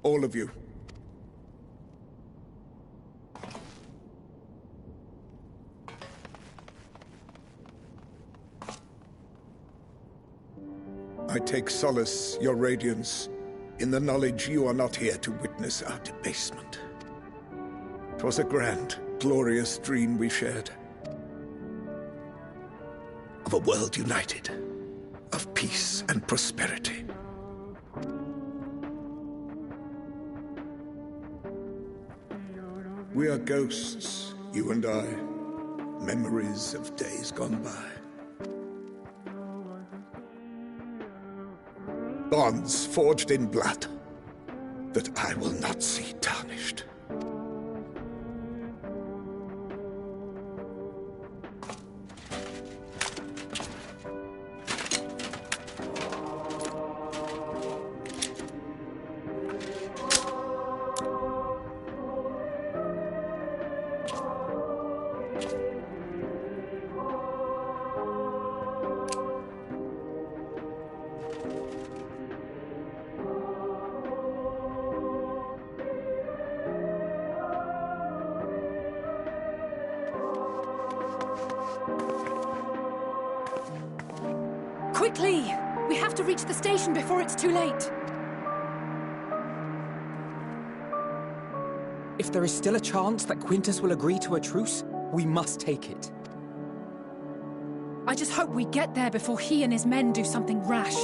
S10: All of you. I take solace, your radiance, in the knowledge you are not here to witness our debasement. 'Twas a grand, glorious dream we shared. Of a world united, of peace and prosperity. We are ghosts, you and I, memories of days gone by. Bonds forged in blood that I will not see tarnished.
S3: Quickly! We have to reach the station before it's too late.
S13: If there is still a chance that Quintus will agree to a truce, we must take it.
S3: I just hope we get there before he and his men do something rash.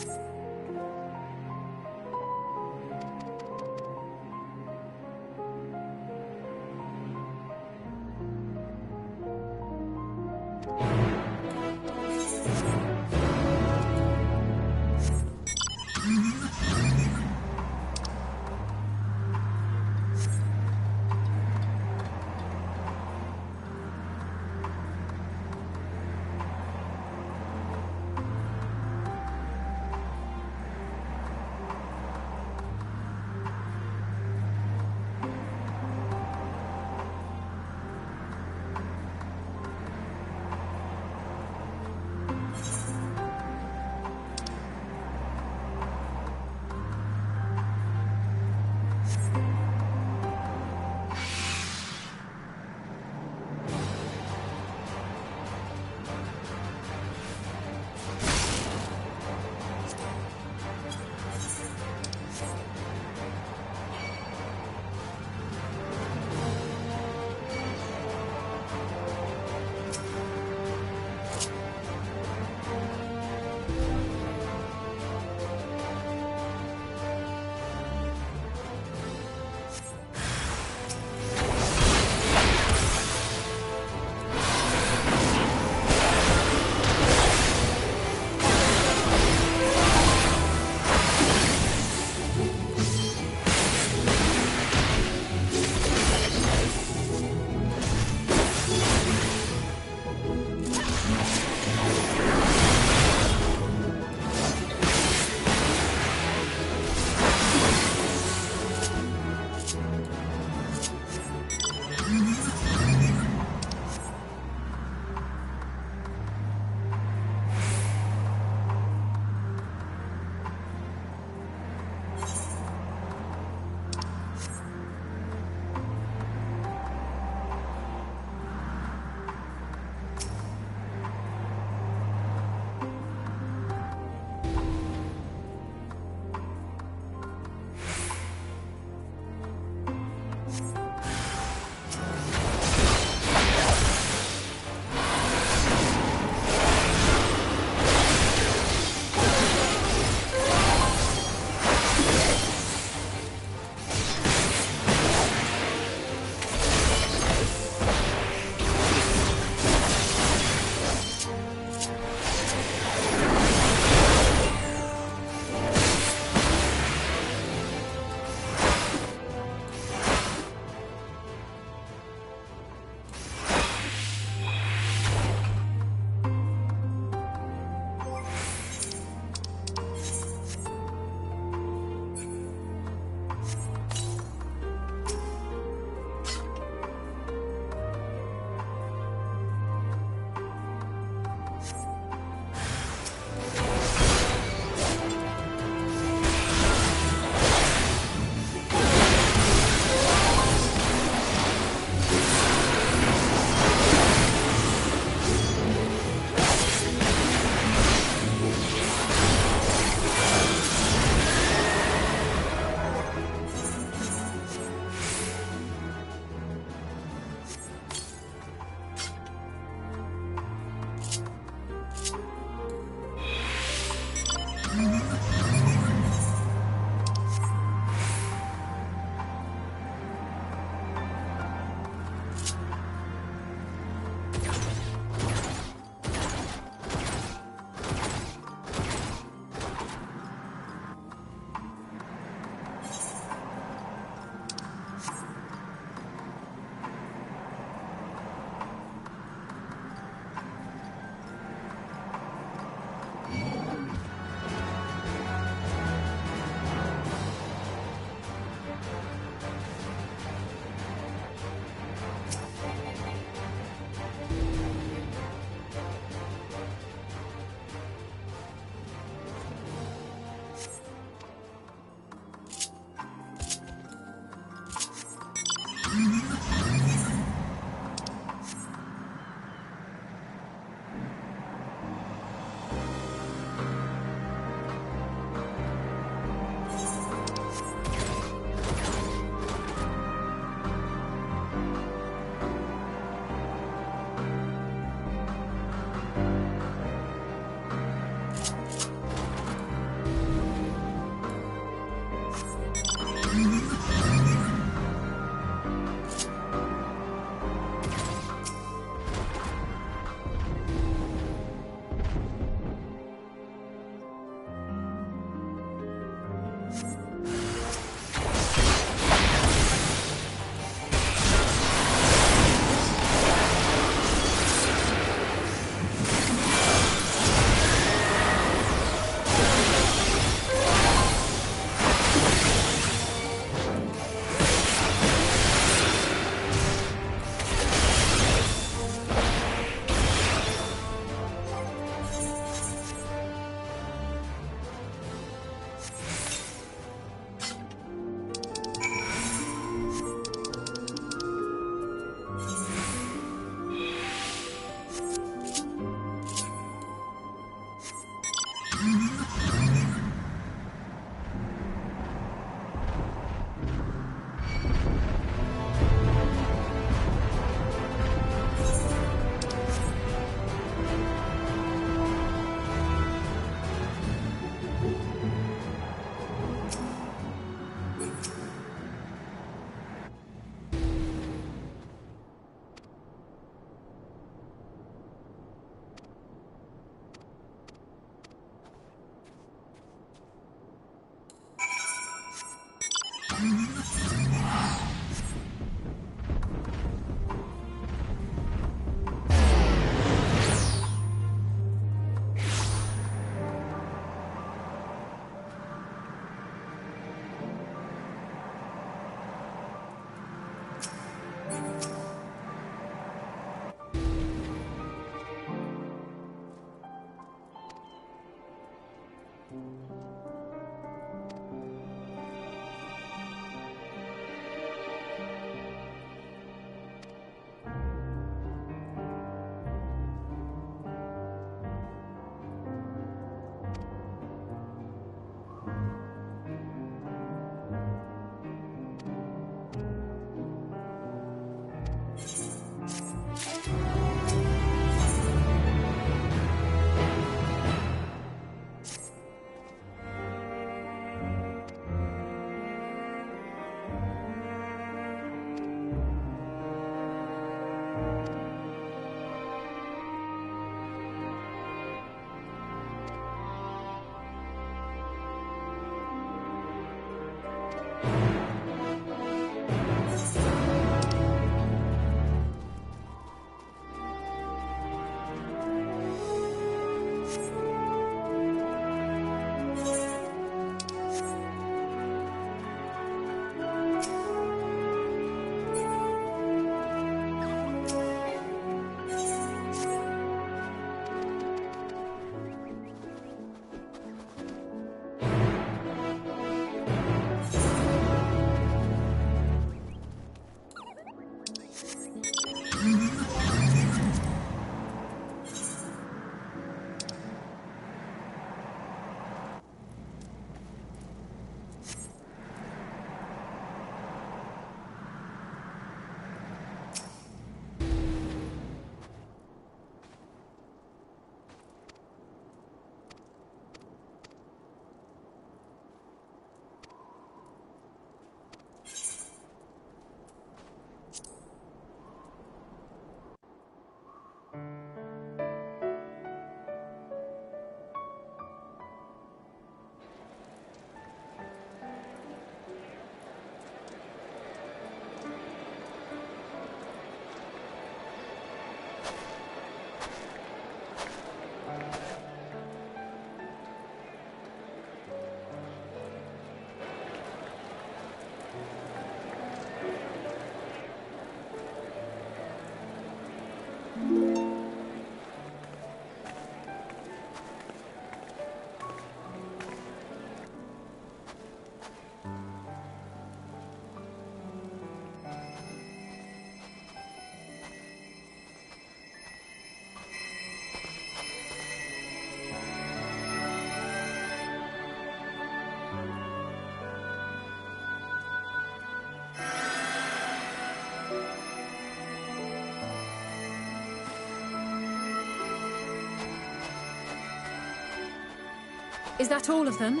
S3: Is that all of them?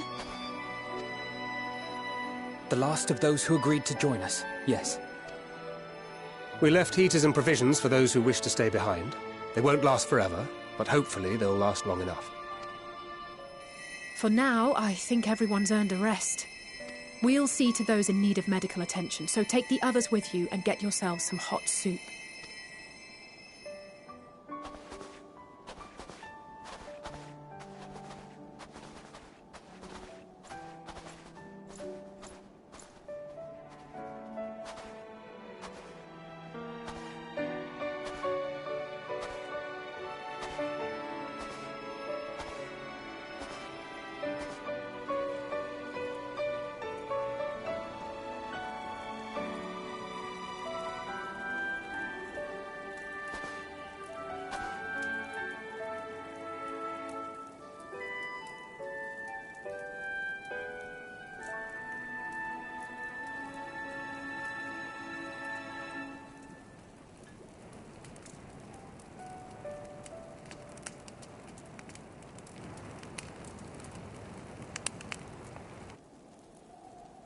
S11: The last of those who agreed to join us, yes. We left heaters and provisions for those who wish to stay behind. They won't last forever, but hopefully they'll last long enough.
S3: For now, I think everyone's earned a rest. We'll see to those in need of medical attention, so take the others with you and get yourselves some hot soup.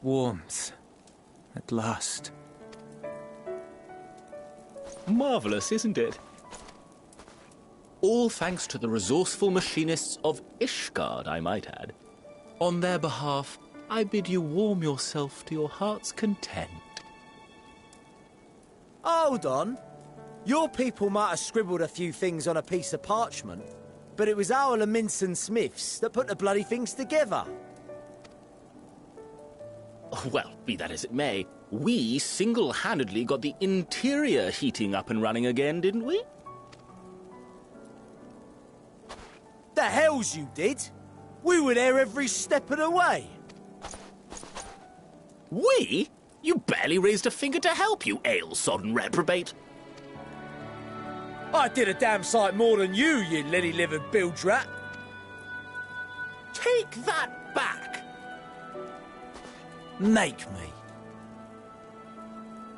S9: Warmth. At last.
S14: Marvelous, isn't it? All thanks to the resourceful machinists of Ishgard, I might add. On their behalf, I bid you warm yourself to your heart's content.
S15: Hold on. Your people might have scribbled a few things on a piece of parchment, but it was our Minson Smiths that put the bloody things together.
S14: Well, be that as it may, we single-handedly got the interior heating up and running again, didn't we?
S15: The hells you did! We were there every step of the way!
S14: We? You barely raised a finger to help, you ale-sodden reprobate!
S15: I did a damn sight more than you, you lily-livered bilge rat!
S14: Take that back!
S15: Make me.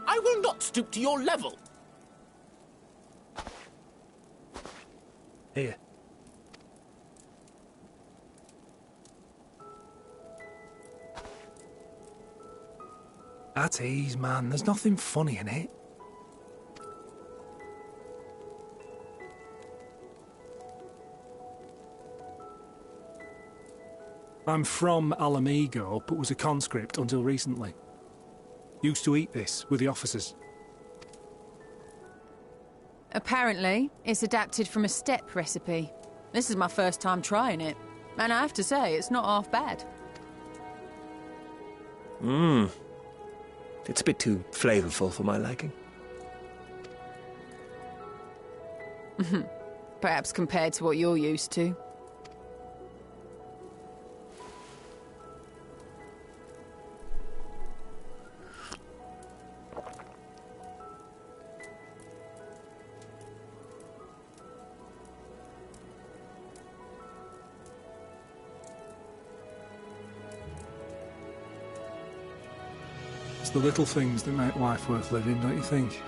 S14: I will not stoop to your level.
S11: Here.
S16: At ease, man. There's nothing funny in it. I'm from Alamigo, but was a conscript until recently. Used to eat this with the officers.
S17: Apparently, it's adapted from a steppe recipe. This is my first time trying it, and I have to say, it's not half bad.
S11: It's a bit too flavorful for my liking.
S17: Perhaps compared to what you're used to.
S16: It's the little things that make life worth living, don't you think?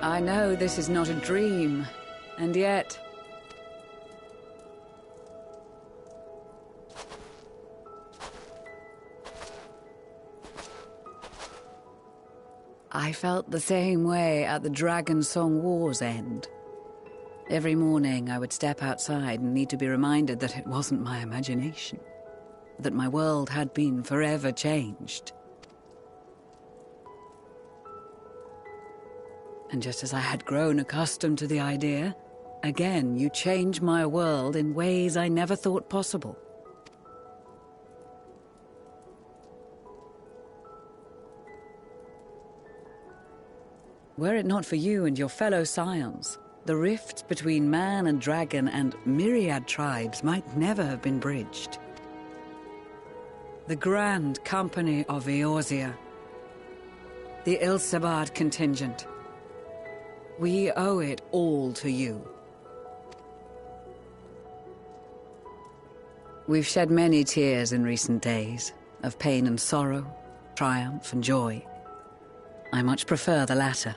S4: I know this is not a dream, and yet... I felt the same way at the Dragon Song War's end. Every morning I would step outside and need to be reminded that it wasn't my imagination, that my world had been forever changed. And just as I had grown accustomed to the idea, again you change my world in ways I never thought possible. Were it not for you and your fellow scions, the rift between man and dragon and myriad tribes might never have been bridged. The Grand Company of Eorzea, the Ilsabard contingent, we owe it all to you. We've shed many tears in recent days, of pain and sorrow, triumph and joy. I much prefer the latter.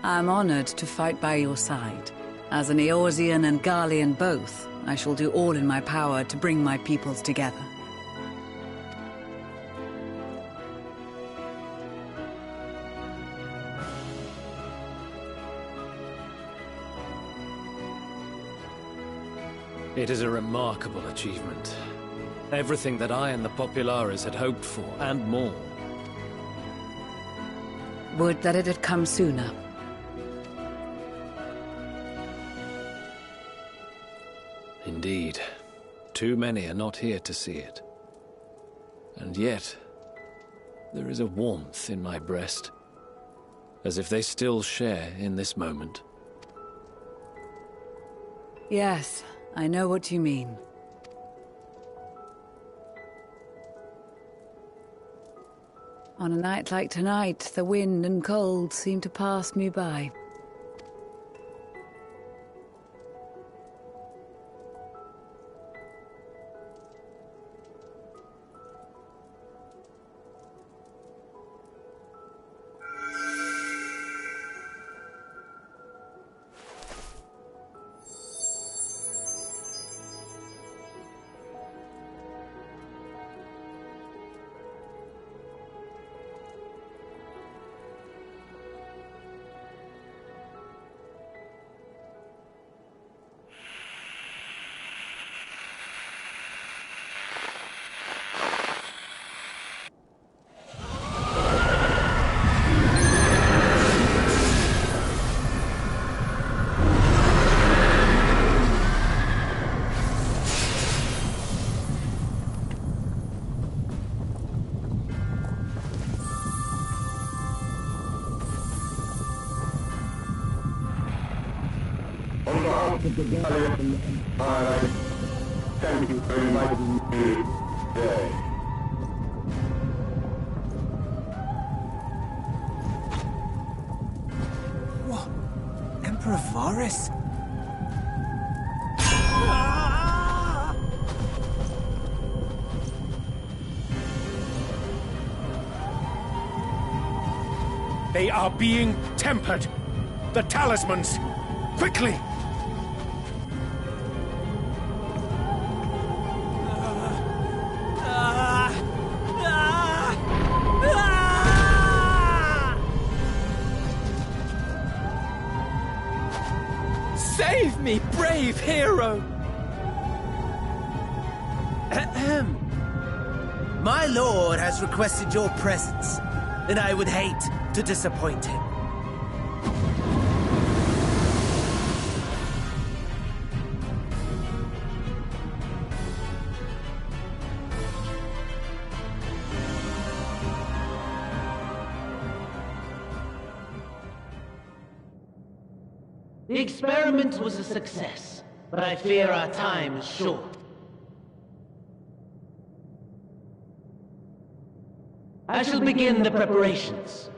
S4: I'm honored to fight by your side. As an Eorzean and Garlean both, I shall do all in my power to bring my peoples together.
S5: It is a remarkable achievement. Everything that I and the Populares had hoped for, and more.
S4: Would that it had come sooner.
S5: Indeed. Too many are not here to see it. And yet, there is a warmth in my breast, as if they still share in this moment.
S4: Yes, I know what you mean. On a night like tonight, the wind and cold seem to pass me by.
S18: of the Gallian Empire, thank you for inviting me today.
S15: What? Emperor Varys?
S19: They are being tempered. The talismans! Quickly!
S15: Save me, brave hero! Ahem. My lord has requested your presence, and I would hate to disappoint him.
S20: The experiment was a success, but I fear our time is short. I shall begin the preparations.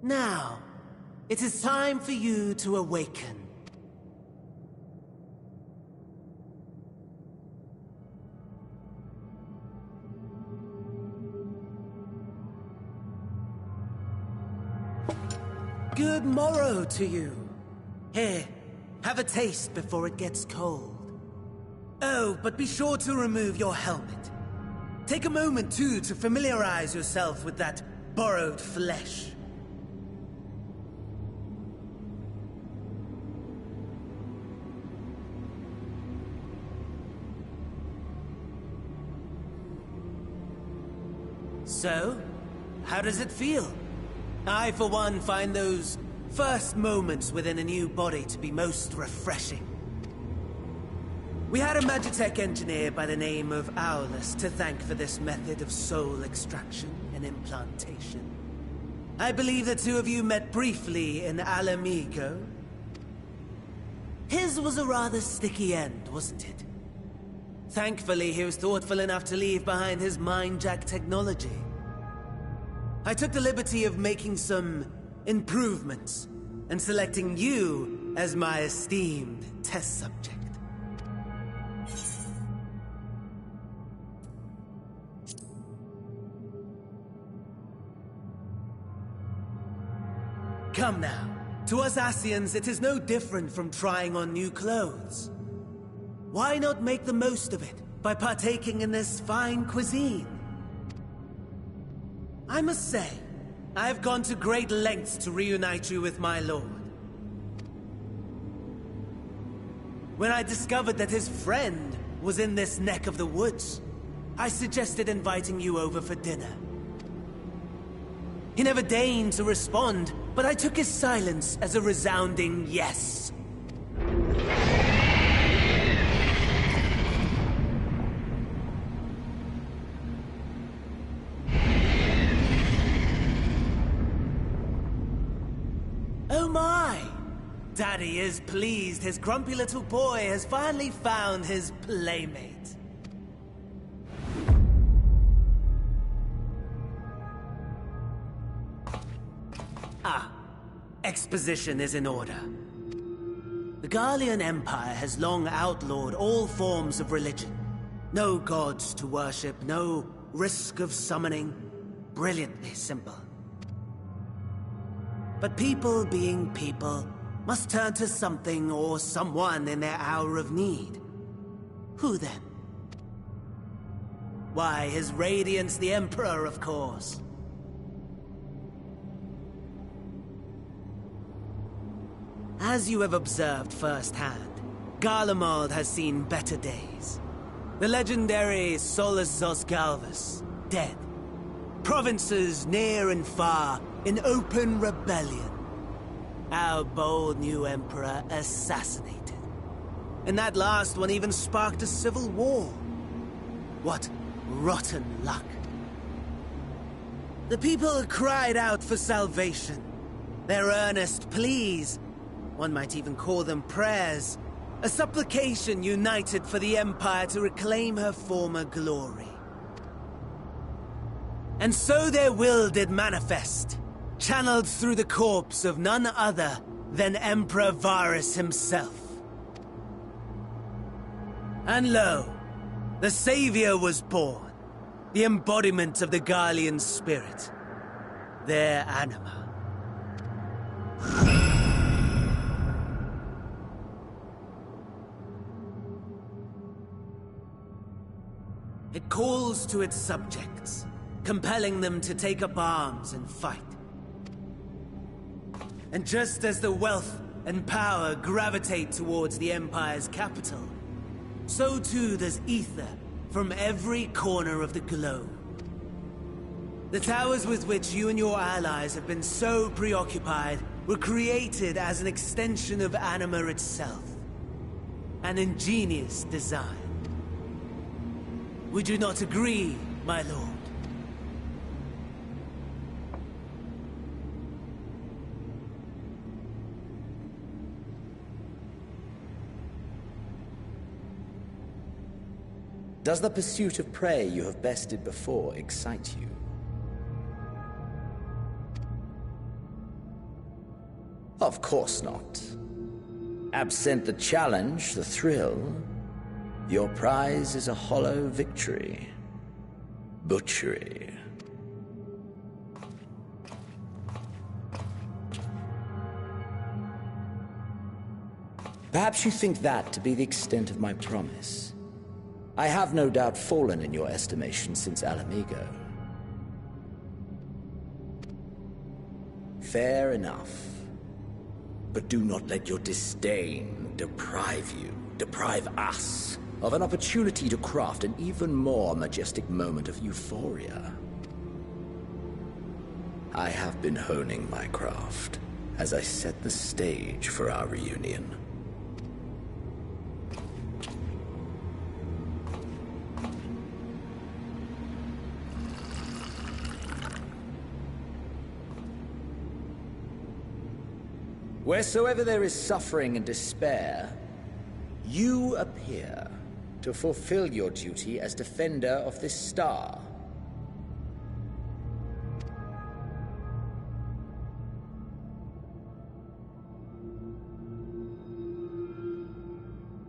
S15: Now, it is time for you to awaken. Good morrow to you. Here, have a taste before it gets cold. Oh, but be sure to remove your helmet. Take a moment, too, to familiarize yourself with that borrowed flesh. So, how does it feel? I, for one, find those first moments within a new body to be most refreshing. We had a Magitech engineer by the name of Aulus to thank for this method of soul extraction and implantation. I believe the two of you met briefly in Ala Mhigo. His was a rather sticky end, wasn't it? Thankfully, he was thoughtful enough to leave behind his Mindjack technology. I took the liberty of making some improvements and selecting you as my esteemed test subject. Come now. To us Ascians, it is no different from trying on new clothes. Why not make the most of it by partaking in this fine cuisine? I must say, I have gone to great lengths to reunite you with my lord. When I discovered that his friend was in this neck of the woods, I suggested inviting you over for dinner. He never deigned to respond, but I took his silence as a resounding yes. Oh my! Daddy is pleased his grumpy little boy has finally found his playmate. Exposition is in order. The Garlean Empire has long outlawed all forms of religion. No gods to worship, no risk of summoning. Brilliantly simple. But people being people must turn to something or someone in their hour of need. Who then? Why, His Radiance the Emperor, of course. As you have observed firsthand, Garlemald has seen better days. The legendary Solus Zosgalvus, dead. Provinces near and far in open rebellion. Our bold new emperor assassinated. And that last one even sparked a civil war. What rotten luck. The people cried out for salvation. Their earnest pleas, one might even call them prayers, a supplication united for the Empire to reclaim her former glory. And so their will did manifest, channeled through the corpse of none other than Emperor Varus himself. And lo, the Savior was born, the embodiment of the Garlean spirit, their anima. It calls to its subjects, compelling them to take up arms and fight. And just as the wealth and power gravitate towards the Empire's capital, so too does ether from every corner of the globe. The towers with which you and your allies have been so preoccupied were created as an extension of Anima itself. An ingenious design. Would you not agree, my lord?
S21: Does the pursuit of prey you have bested before excite you? Of course not. Absent the challenge, the thrill, your prize is a hollow victory. Butchery. Perhaps you think that to be the extent of my promise. I have no doubt fallen in your estimation since Alamigo. Fair enough. But do not let your disdain deprive us, of an opportunity to craft an even more majestic moment of euphoria. I have been honing my craft as I set the stage for our reunion. Wheresoever there is suffering and despair, you appear to fulfill your duty as defender of this star.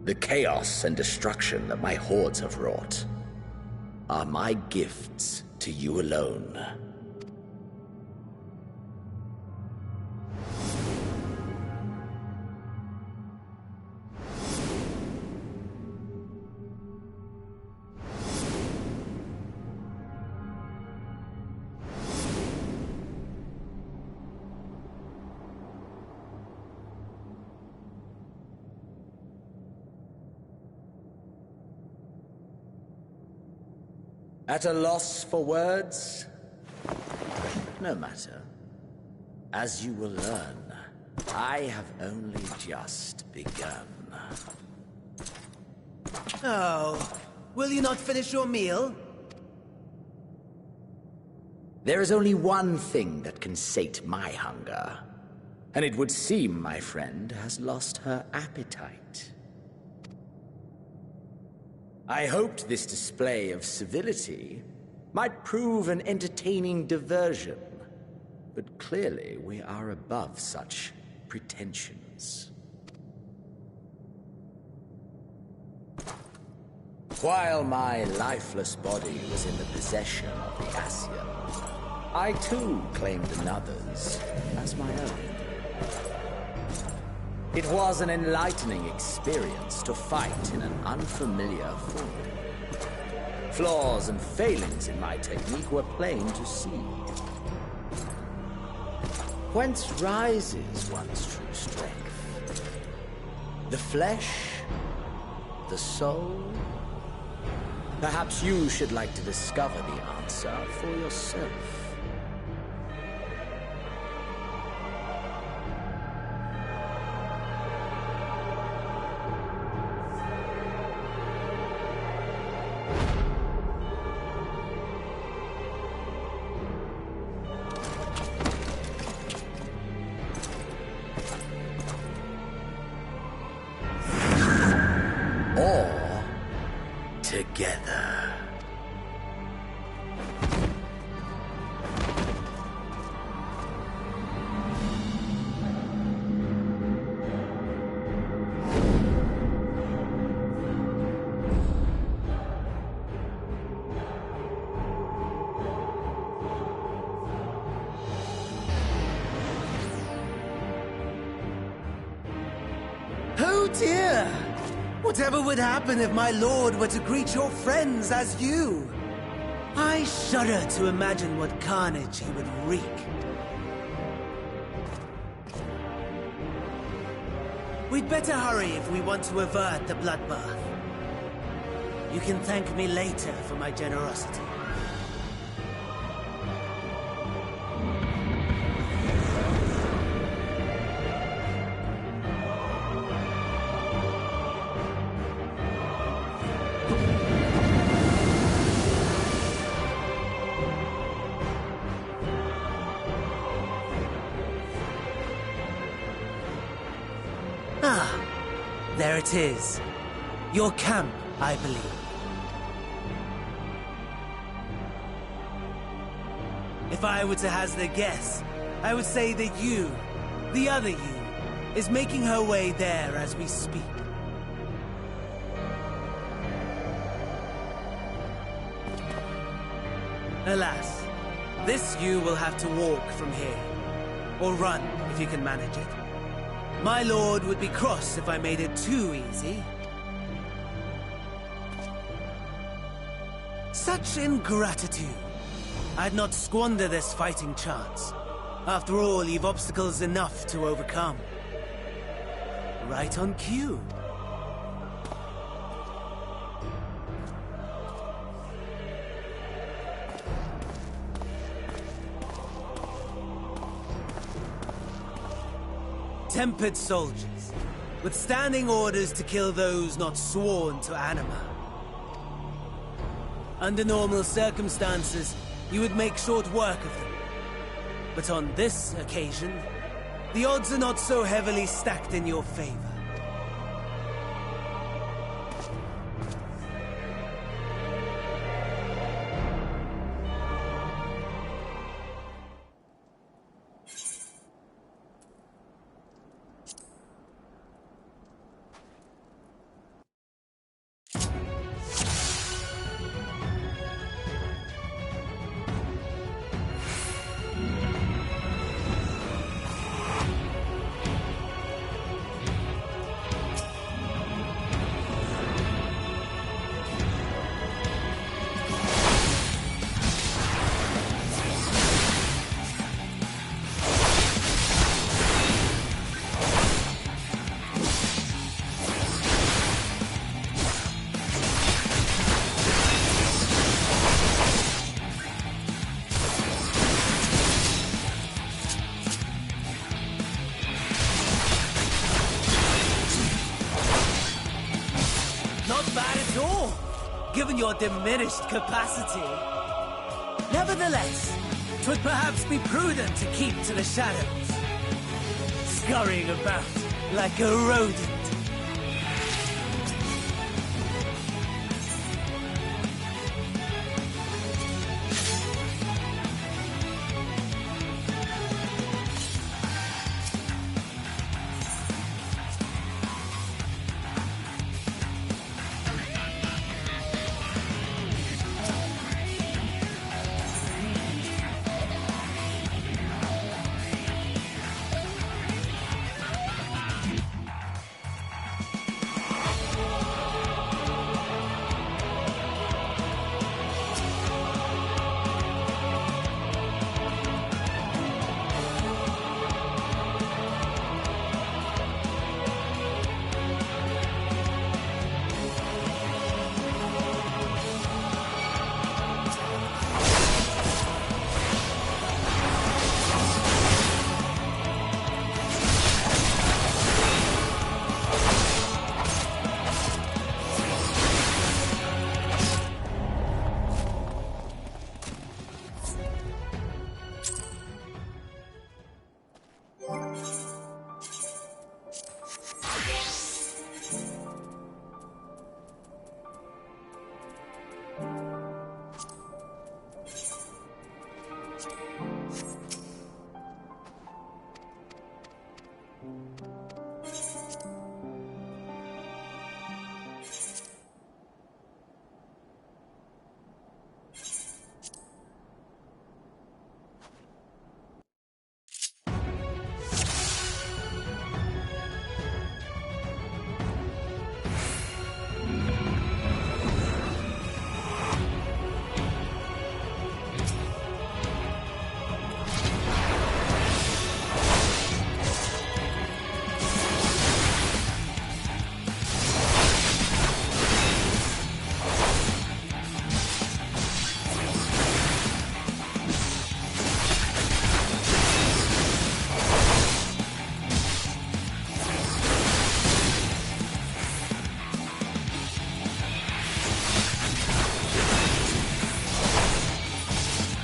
S21: The chaos and destruction that my hordes have wrought are my gifts to you alone. At a loss for words? No matter. As you will learn, I have only just begun.
S15: Oh, will you not finish your meal?
S21: There is only one thing that can sate my hunger. And it would seem my friend has lost her appetite. I hoped this display of civility might prove an entertaining diversion, but clearly we are above such pretensions. While my lifeless body was in the possession of the Ascian, I too claimed another's as my own. It was an enlightening experience to fight in an unfamiliar form. Flaws and failings in my technique were plain to see. Whence rises one's true strength? The flesh? The soul? Perhaps you should like to discover the answer for yourself. Together.
S15: Oh dear! Whatever would happen if my lord were to greet your friends as you? I shudder to imagine what carnage he would wreak. We'd better hurry if we want to avert the bloodbath. You can thank me later for my generosity. Ah, there it is. Your camp, I believe. If I were to hazard a guess, I would say that you, the other you, is making her way there as we speak. Alas, this you will have to walk from here. Or run, if you can manage it. My lord would be cross if I made it too easy. Such ingratitude. I'd not squander this fighting chance. After all, you've obstacles enough to overcome. Right on cue. Tempered soldiers, with standing orders to kill those not sworn to Anima. Under normal circumstances, you would make short work of them. But on this occasion, The odds are not so heavily stacked in your favor. Given your diminished capacity. Nevertheless, 'twould perhaps be prudent to keep to the shadows, scurrying about like a rodent.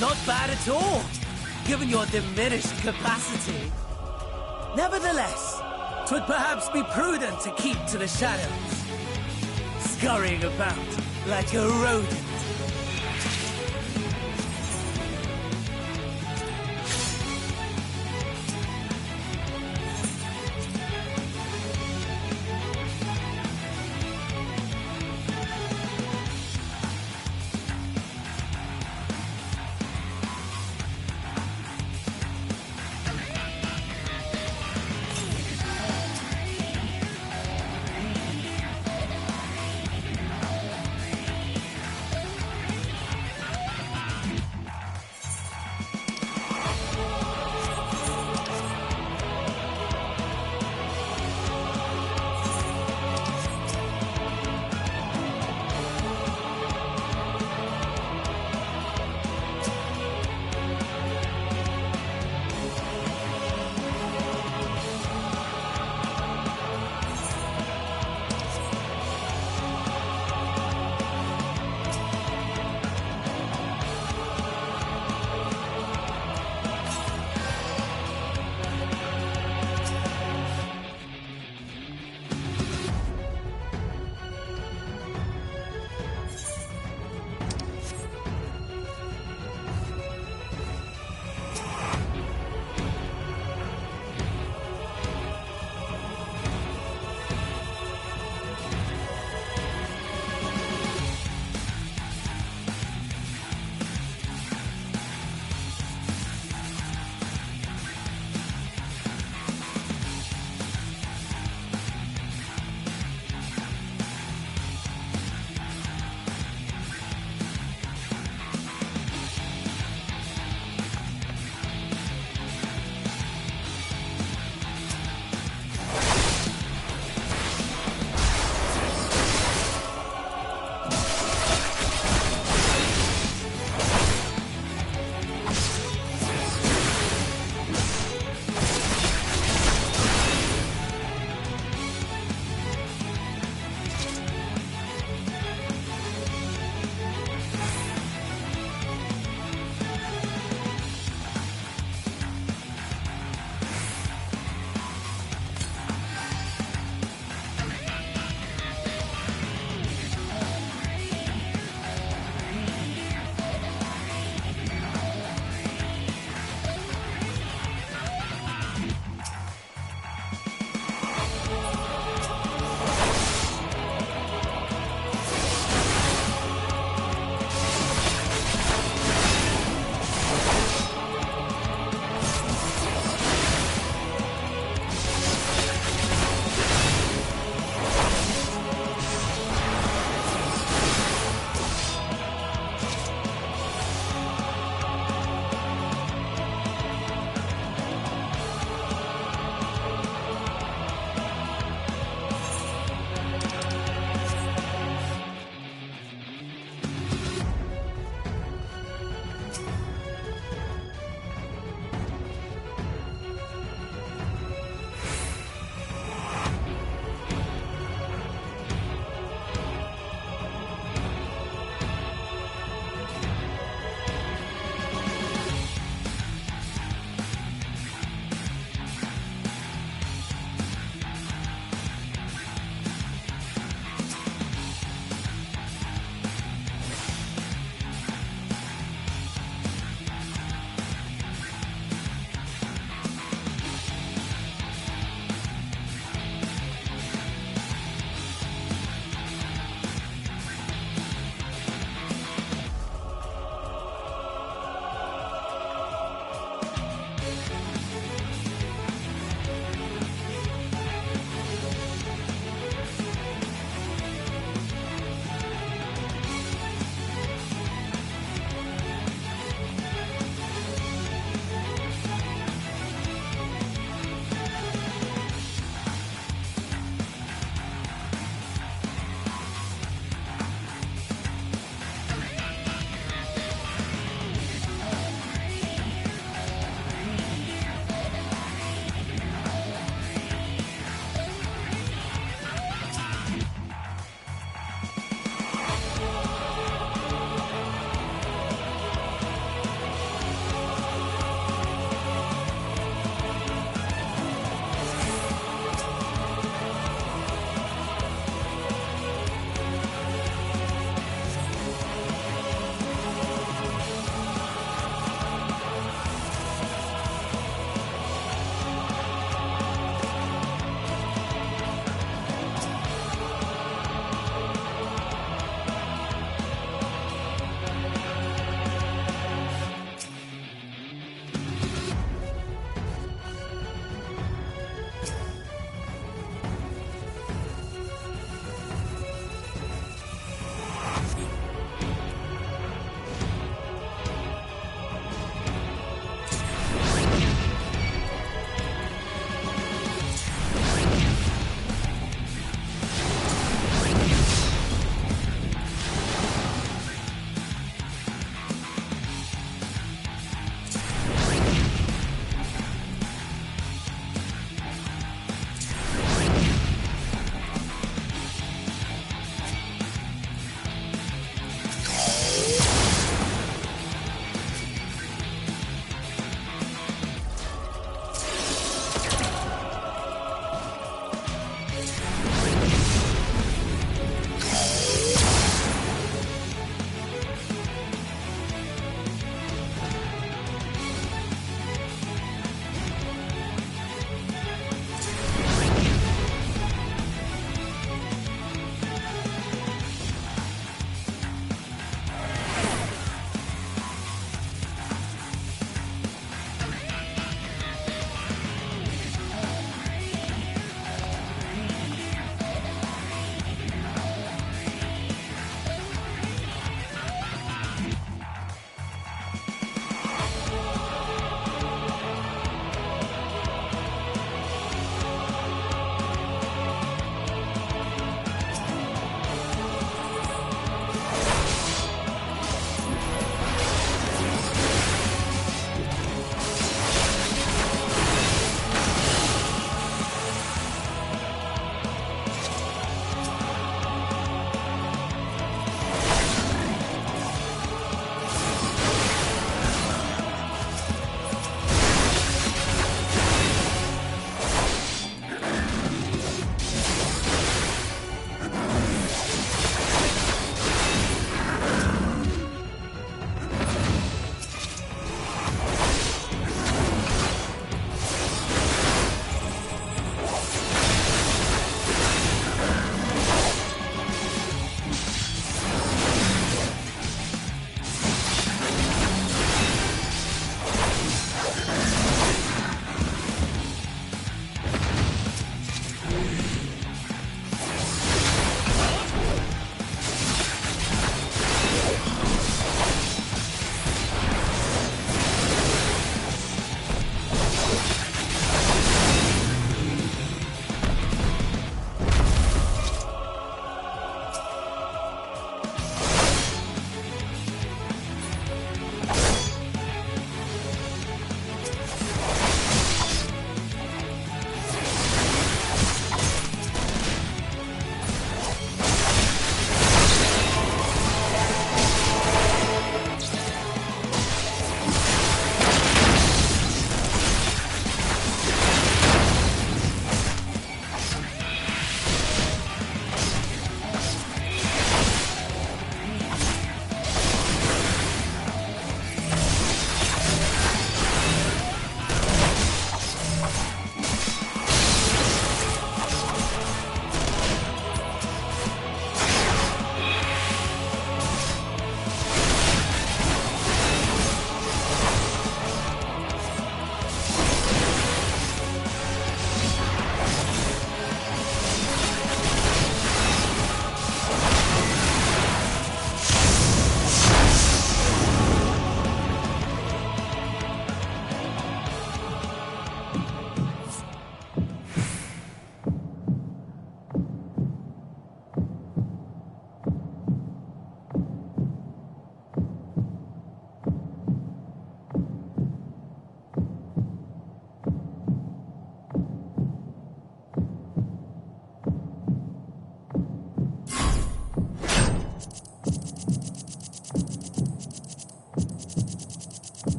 S15: Not bad at all, given your diminished capacity. Nevertheless, 'twould perhaps be prudent to keep to the shadows, scurrying about like a rodent.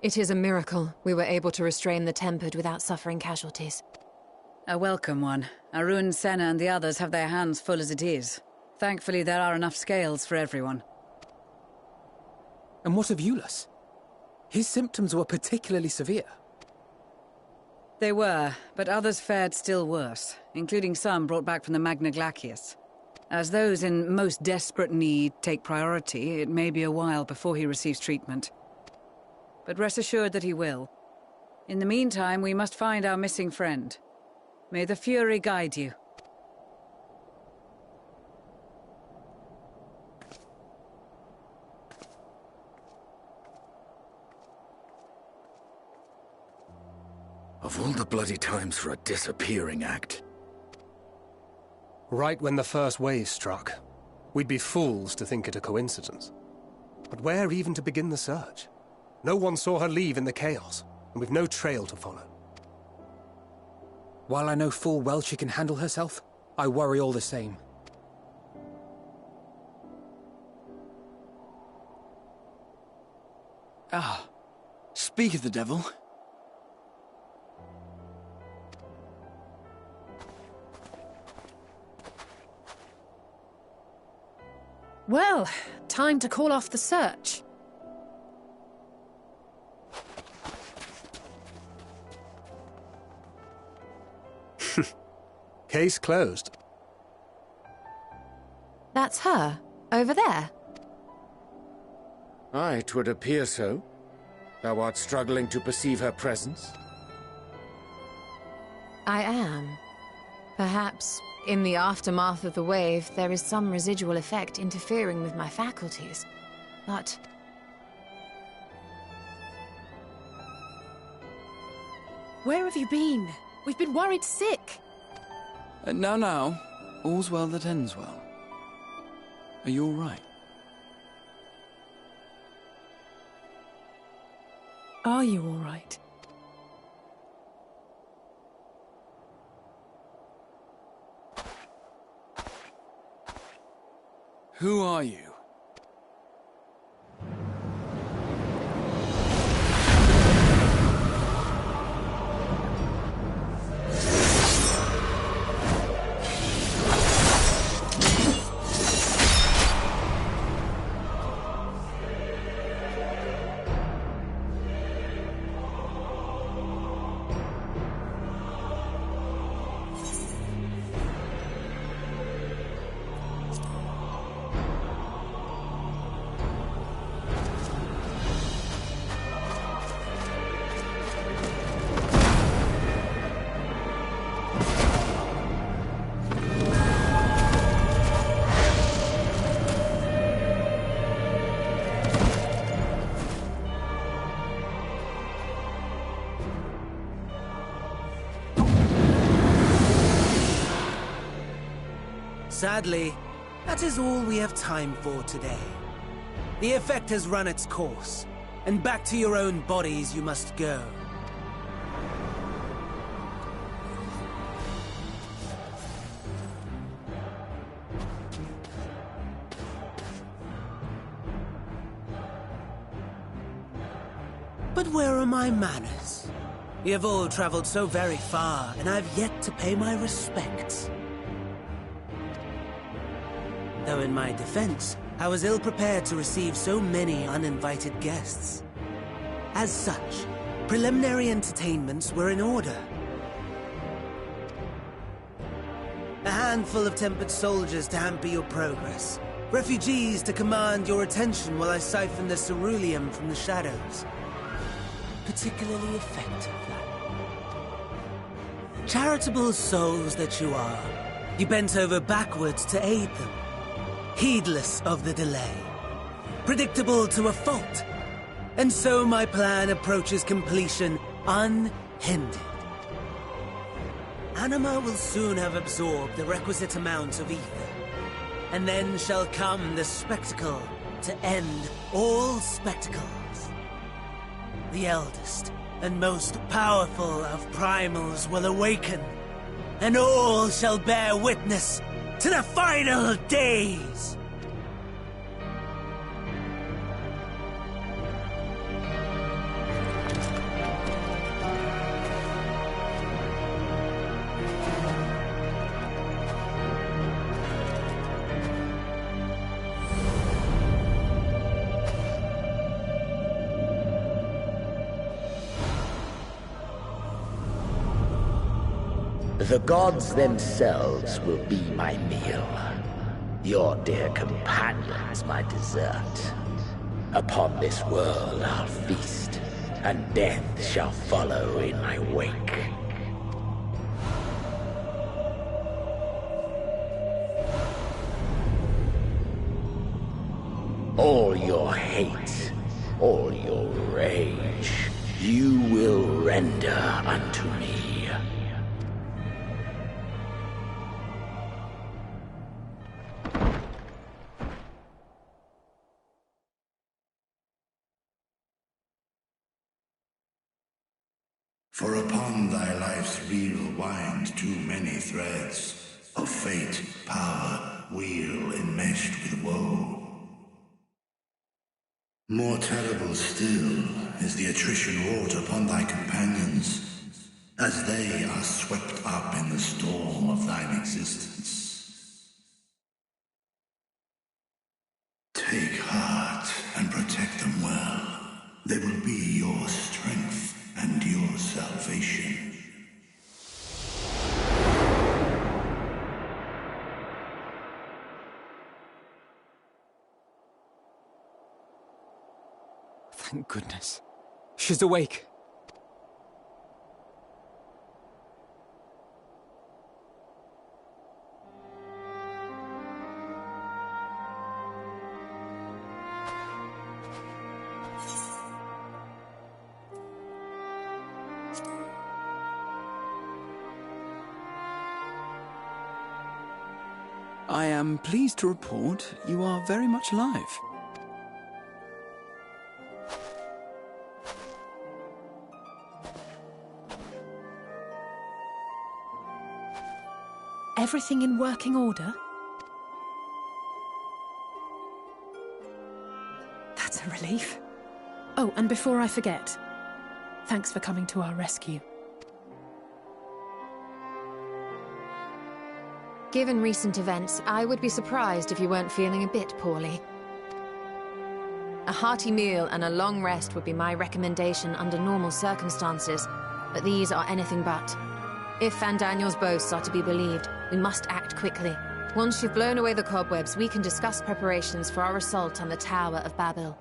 S6: It is a miracle we were able to restrain the Tempered without suffering casualties.
S4: A welcome one. Arun, Senna and the others have their hands full as it is. Thankfully, there are enough scales for everyone.
S2: And what of Eulus? His symptoms were particularly severe.
S4: They were, but others fared still worse, including some brought back from the Magna Glacius. As those in most desperate need take priority, it may be a while before he receives treatment. But rest assured that he will. In the meantime, we must find our missing friend. May the Fury guide you.
S21: Of all the bloody times for a disappearing act.
S11: Right when the first wave struck, we'd be fools to think it a coincidence. But where even to begin the search? No one saw her leave in the chaos, and we've no trail to follow.
S2: While I know full well she can handle herself, I worry all the same.
S12: Ah, speak of the devil.
S3: Well, time to call off the search.
S11: Case closed.
S6: That's her, over there.
S22: Aye, 'twould appear so. Thou art struggling to perceive her presence?
S6: I am. Perhaps, in the aftermath of the wave, there is some residual effect interfering with my faculties. But...
S3: Where have you been? We've been worried sick.
S12: Now, all's well that ends well. Are you all right?
S3: Are you all right?
S12: Who are you?
S15: Sadly, that is all we have time for today. The effect has run its course, and back to your own bodies you must go. But where are my manners? You have all traveled so very far, and I've yet to pay my respects. Though in my defense, I was ill-prepared to receive so many uninvited guests. As such, preliminary entertainments were in order. A handful of tempered soldiers to hamper your progress. Refugees to command your attention while I siphon the ceruleum from the shadows. Particularly effective. Charitable souls that you are, you bent over backwards to aid them. Heedless of the delay. Predictable to a fault. And so my plan approaches completion unhindered. Anima will soon have absorbed the requisite amount of ether. And then shall come the spectacle to end all spectacles. The eldest and most powerful of primals will awaken, and all shall bear witness to the final days!
S21: The gods themselves will be my meal. Your dear companions my dessert. Upon this world I'll feast, and death shall follow in my wake. All your hate, all your rage, you will render unto me.
S1: For upon thy life's reel wind too many threads of fate, power, weal enmeshed with woe. More terrible still is the attrition wrought upon thy companions, as they are swept up in the storm of thine existence. Take heart and protect them well. They will be your strength and your salvation.
S2: Thank goodness. She's awake.
S12: I am pleased to report you are very much alive.
S3: Everything in working order? That's a relief. Oh, and before I forget, thanks for coming to our rescue.
S6: Given recent events, I would be surprised if you weren't feeling a bit poorly. A hearty meal and a long rest would be my recommendation under normal circumstances, but these are anything but. If Fandaniel's boasts are to be believed, we must act quickly. Once you've blown away the cobwebs, we can discuss preparations for our assault on the Tower of Babel.